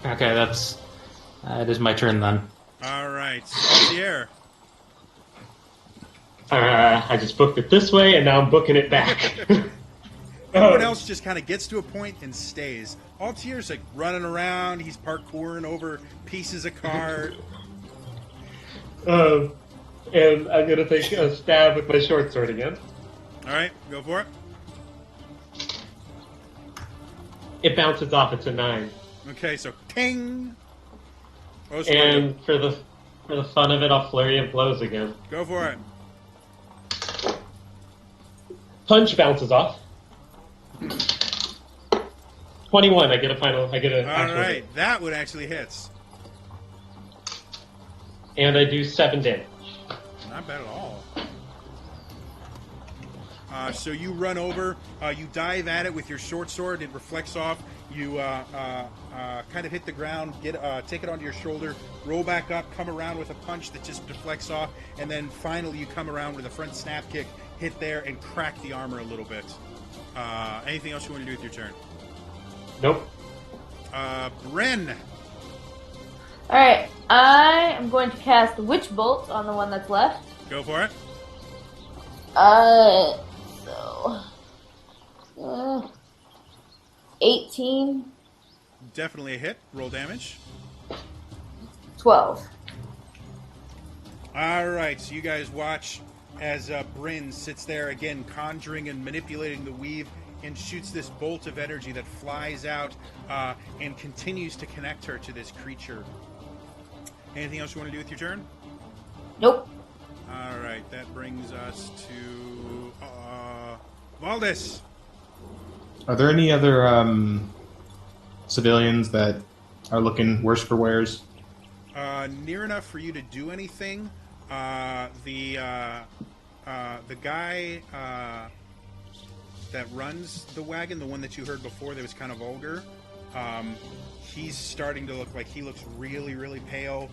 Okay, that is my turn then. All right, Saltier. I just booked it this way, and now I'm booking it back. Everyone else just kind of gets to a point and stays. Altier's like running around. He's parkouring over pieces of card. And I'm going to take a stab with my short sword again. All right, go for it. It bounces off. It's a 9. Okay, so ting. And for the fun of it, I'll flurry of blows again. Go for it. Punch bounces off. 21. I get an All actual right, hit. that one actually hits. And I do 7 damage. Not bad at all. So you run over, you dive at it with your short sword. It reflects off. You kind of hit the ground, take it onto your shoulder, roll back up, come around with a punch that just deflects off, and then finally you come around with a front snap kick, hit there, and crack the armor a little bit. Anything else you want to do with your turn? Nope. Bryn. Alright, I am going to cast Witch Bolt on the one that's left. Go for it. 18. Definitely a hit. Roll damage. 12. All right, so you guys watch as Bryn sits there again, conjuring and manipulating the weave and shoots this bolt of energy that flies out and continues to connect her to this creature. Anything else you want to do with your turn? Nope. All right, that brings us to Valdis. Are there any other civilians that are looking worse for wears? Near enough for you to do anything. The guy that runs the wagon, the one that you heard before that was kind of vulgar, he's starting to look like he looks really, really pale.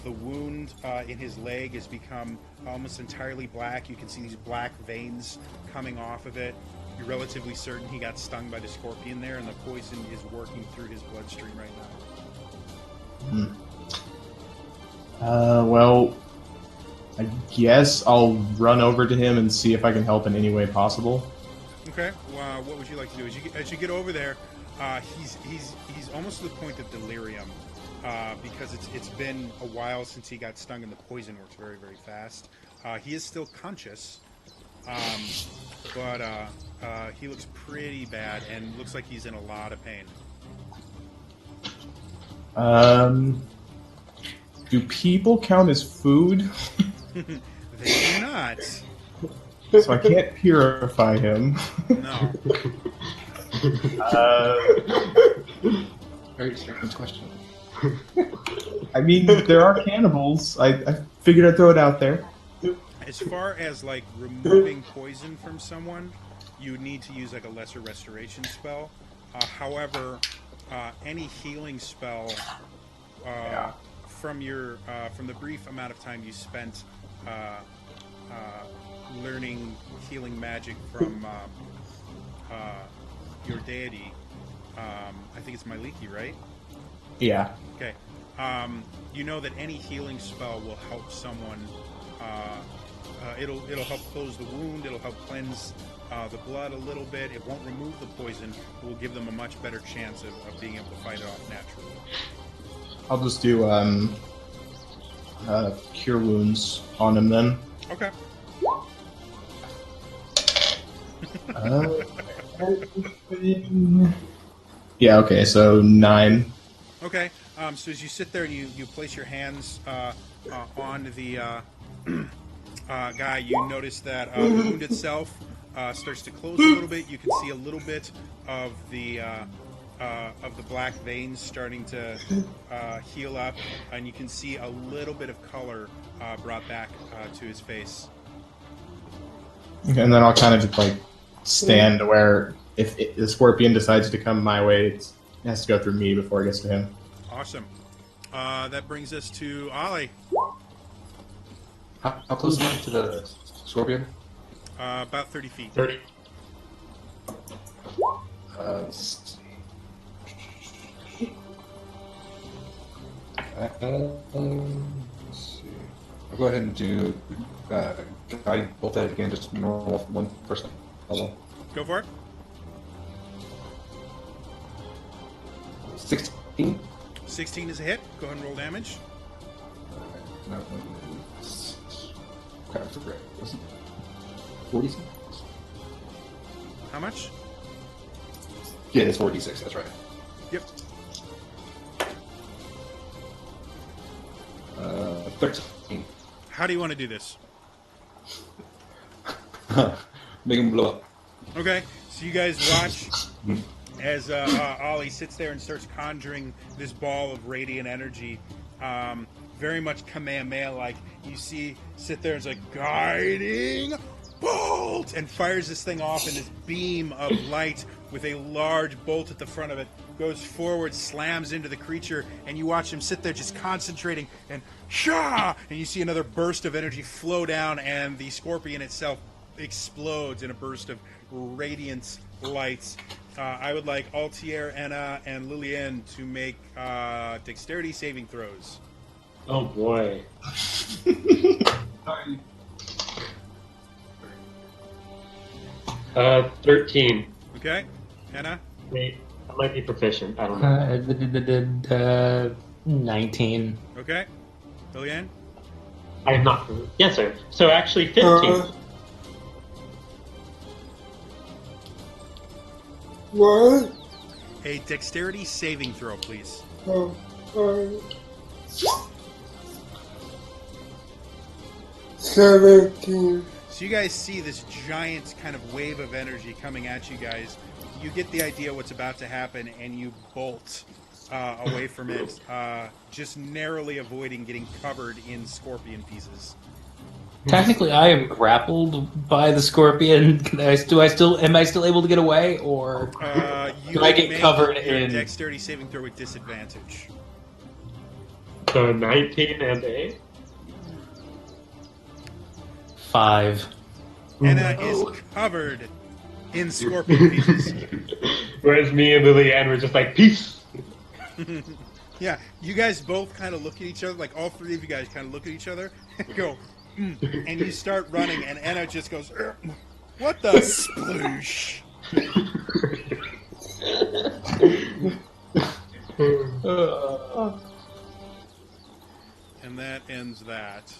The wound in his leg has become almost entirely black. You can see these black veins coming off of it. You're relatively certain he got stung by the scorpion there, and the poison is working through his bloodstream right now. Well, I guess I'll run over to him and see if I can help in any way possible. Okay. Well, what would you like to do? As you get over there, he's almost to the point of delirium because it's been a while since he got stung, and the poison works very, very fast. He is still conscious, but he looks pretty bad and looks like he's in a lot of pain. Do people count as food? They do not. So I can't purify him. No. Very strange question. I mean, there are cannibals. I figured I'd throw it out there. As far as like removing poison from someone, you would need to use like a lesser restoration spell. However, any healing spell from the brief amount of time you spent learning healing magic from your deity, I think it's Myliki, right? Yeah. Okay. You know that any healing spell will help someone. It'll help close the wound. It'll help cleanse the blood a little bit. It won't remove the poison. It will give them a much better chance of being able to fight it off naturally. I'll just do cure wounds on him then. Okay. Yeah. Okay. So 9. Okay. So as you sit there and you place your hands on the guy, you notice that the wound itself starts to close a little bit. You can see a little bit of the black veins starting to heal up, and you can see a little bit of color brought back to his face. Okay, and then I'll kind of just like stand where if the scorpion decides to come my way, it has to go through me before it gets to him. Awesome. That brings us to Ollie. How close am I to the scorpion? About 30 feet. 30. Let's see. I'll go ahead and do guiding bolt that again, just normal one first level. Go for it. 16. 16 is a hit. Go ahead and roll damage. No, I forget. Was it 46? How much? Yeah, it's 46. That's right. Yep. 13. How do you want to do this? Make him blow up. Okay, so you guys watch as Ollie sits there and starts conjuring this ball of radiant energy. Very much Kamehameha-like. You sit there and it's like, guiding bolt! And fires this thing off in this beam of light with a large bolt at the front of it. Goes forward, slams into the creature, and you watch him sit there just concentrating, and shah! And you see another burst of energy flow down, and the scorpion itself explodes in a burst of radiant lights. I would like Altier, Enna, and Lillian to make dexterity saving throws. Oh boy. 13. Okay, Enna? Wait, I might be proficient. I don't know. 19. Okay. Lillian? I am not. Yes, sir. So actually 15. What? A dexterity saving throw, please. Oh, 17. So you guys see this giant kind of wave of energy coming at you guys. You get the idea what's about to happen, and you bolt away from it, just narrowly avoiding getting covered in scorpion pieces. Technically, I am grappled by the scorpion. Am I still able to get away, or You do I get make covered your in? dexterity saving throw with disadvantage. So 19 and 8. 5. Anna is covered in scorpion pieces. Whereas me and Lillian were just like, peace! Yeah, you guys both kind of look at each other, like all three of you guys kind of look at each other and go, and you start running, and Anna just goes, what the sploosh? And that ends that.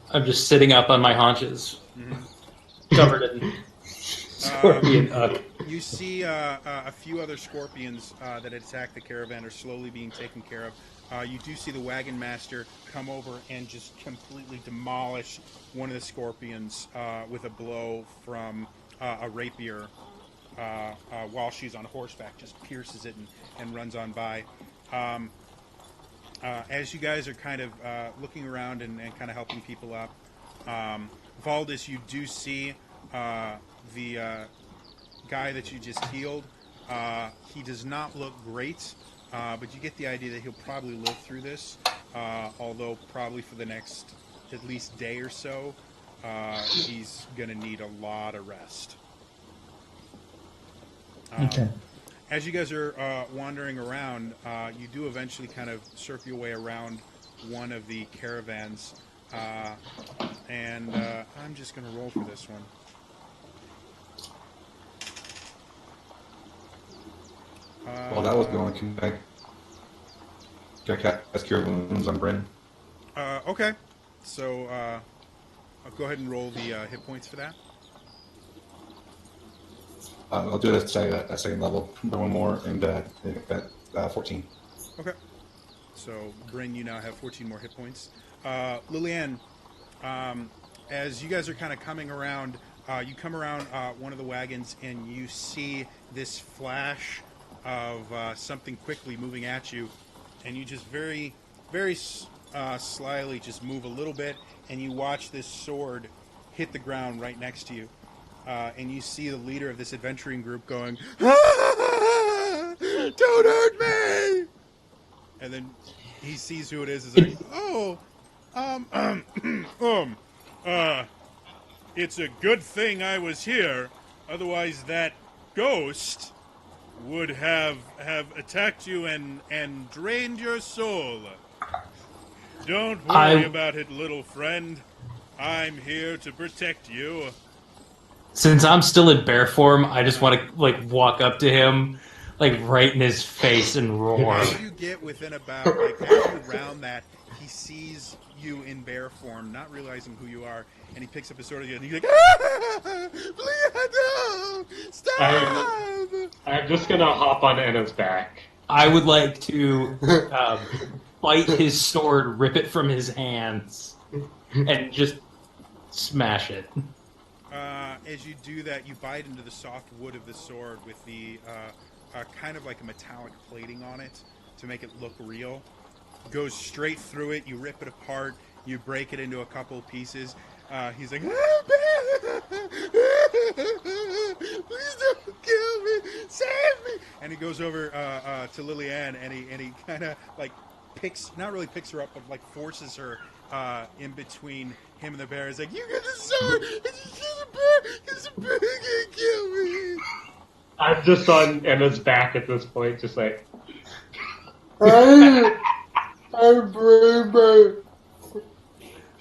I'm just sitting up on my haunches, covered in scorpion uck. You see a few other scorpions that attack the caravan are slowly being taken care of. You do see the wagon master come over and just completely demolish one of the scorpions with a blow from a rapier while she's on horseback, just pierces it and runs on by. As you guys are kind of looking around and kind of helping people up, Valdis, you do see the guy that you just healed. He does not look great, but you get the idea that he'll probably live through this, although probably for the next at least day or so, he's going to need a lot of rest. Okay. As you guys are wandering around, you do eventually kind of circle your way around one of the caravans, and I'm just going to roll for this one. Well, that was the only connect. Can I cast Cure Wounds on Bryn? Okay, so I'll go ahead and roll the hit points for that. I'll do it at second level. One more, and at 14. Okay. So, Bryn, you now have 14 more hit points. Lillian, as you guys are kind of coming around, you come around one of the wagons and you see this flash of something quickly moving at you, and you just very, very slyly just move a little bit, and you watch this sword hit the ground right next to you. And you see the leader of this adventuring group going, "Ah, don't hurt me!" And then he sees who it is. Is like, "Oh, it's a good thing I was here. Otherwise, that ghost would have attacked you and drained your soul. Don't worry about it, little friend. I'm here to protect you." Since I'm still in bear form, I just want to walk up to him, right in his face and roar. As you get within about, as you round that, he sees you in bear form, not realizing who you are, and he picks up his sword again, and he's like, "Ah, please, no, stop!" I'm just gonna hop on Anna's back. I would like to bite his sword, rip it from his hands, and just smash it. As you do that, you bite into the soft wood of the sword with the kind of like a metallic plating on it to make it look real. Goes straight through it. You rip it apart. You break it into a couple of pieces. He's like, "Ah, please don't kill me, save me!" And he goes over to Lillian, and he kind of not really picks her up, but forces her in between him and the bear. He's like, "You get the sword, and you kill the bear, because the bear can't kill me." I'm just on Emma's back at this point, just like... I bring my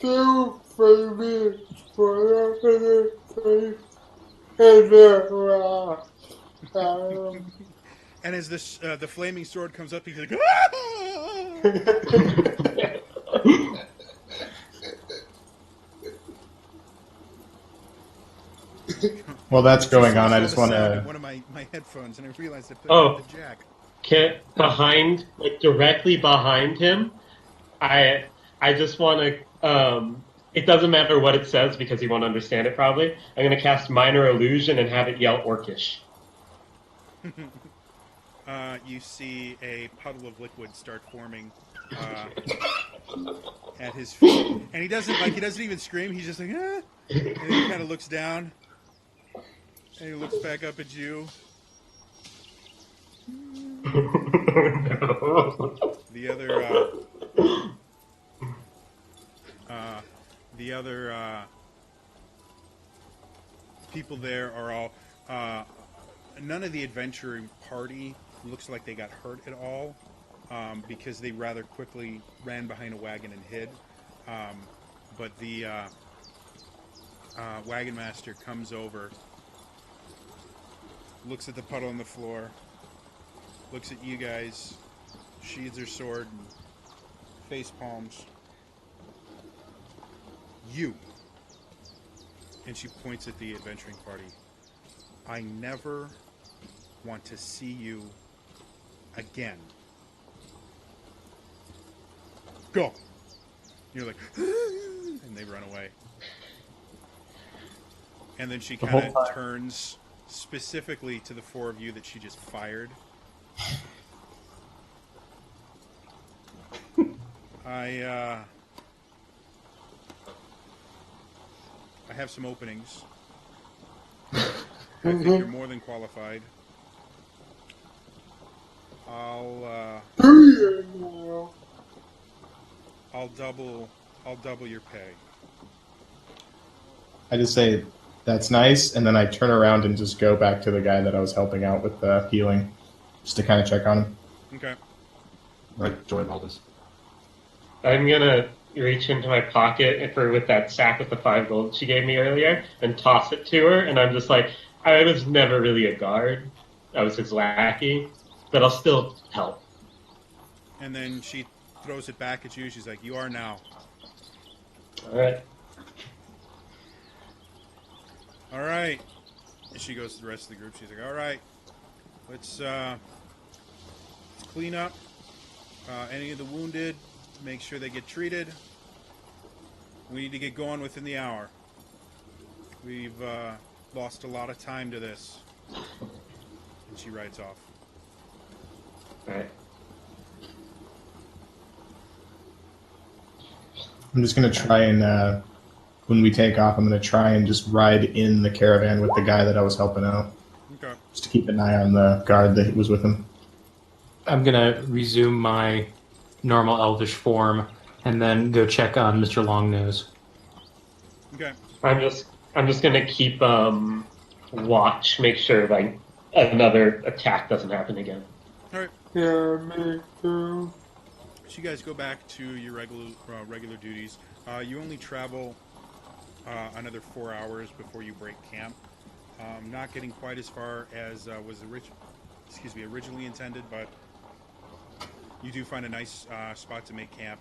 two baby for the face and the And as this the flaming sword comes up, he's like, "Ah!" While that's going on, I I saw just the want sound in to. one of my headphones, and I realized I put Oh. the jack. Behind, like directly behind him, I just want to. It doesn't matter what it says because he won't understand it. Probably, I'm going to cast Minor Illusion and have it yell Orcish. You see a puddle of liquid start forming at his feet, and he doesn't even scream. He's just like, ah, and then he kind of looks down, and he looks back up at you. The other people there are all. None of the adventuring party looks like they got hurt at all, because they rather quickly ran behind a wagon and hid. But the wagon master comes over, looks at the puddle on the floor, looks at you guys, sheathes her sword, and face palms. You. And she points at the adventuring party. I never want to see you again. Go. You're like, and they run away. And then she kind of turns specifically to the four of you that she just fired. I have some openings. I think you're more than qualified. I'll double your pay. I just say, that's nice, and then I turn around and just go back to the guy that I was helping out with the healing, just to kind of check on him. Okay. Right, join all this. I'm gonna reach into my pocket with that sack with the 5 gold she gave me earlier and toss it to her, and I'm just like, I was never really a guard. I was his lackey, but I'll still help. And then she throws it back at you. She's like, you are now. All right. All right. And she goes to the rest of the group. She's like, all right, let's clean up any of the wounded, make sure they get treated. We need to get going within the hour. We've lost a lot of time to this. And she rides off. All right. I'm just going to try and, when we take off, I'm going to try and just ride in the caravan with the guy that I was helping out. Okay. Just to keep an eye on the guard that was with him. I'm gonna resume my normal elvish form and then go check on Mr. Longnose. Okay. I'm just gonna keep watch, make sure like another attack doesn't happen again. All right. Yeah, me too. So you guys go back to your regular duties. You only travel another 4 hours before you break camp. Not getting quite as far as was originally intended, but you do find a nice spot to make camp,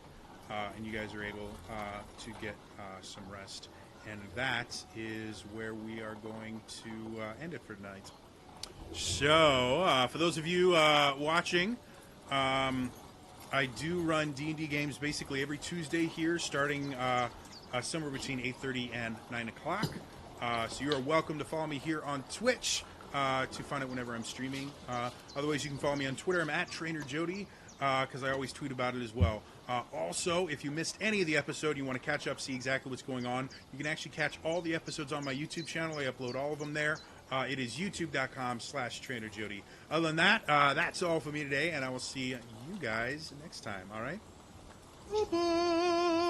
and you guys are able to get some rest. And that is where we are going to end it for tonight. So, for those of you watching, I do run D&D games basically every Tuesday here, starting somewhere between 8:30 and 9 o'clock. So you are welcome to follow me here on Twitch to find out whenever I'm streaming. Otherwise, you can follow me on Twitter. I'm at TrainerJody because I always tweet about it as well. Also, if you missed any of the episode, you want to catch up, see exactly what's going on, you can actually catch all the episodes on my YouTube channel. I upload all of them there. It is youtube.com/TrainerJody. Other than that, that's all for me today, and I will see you guys next time. All right? Bye-bye.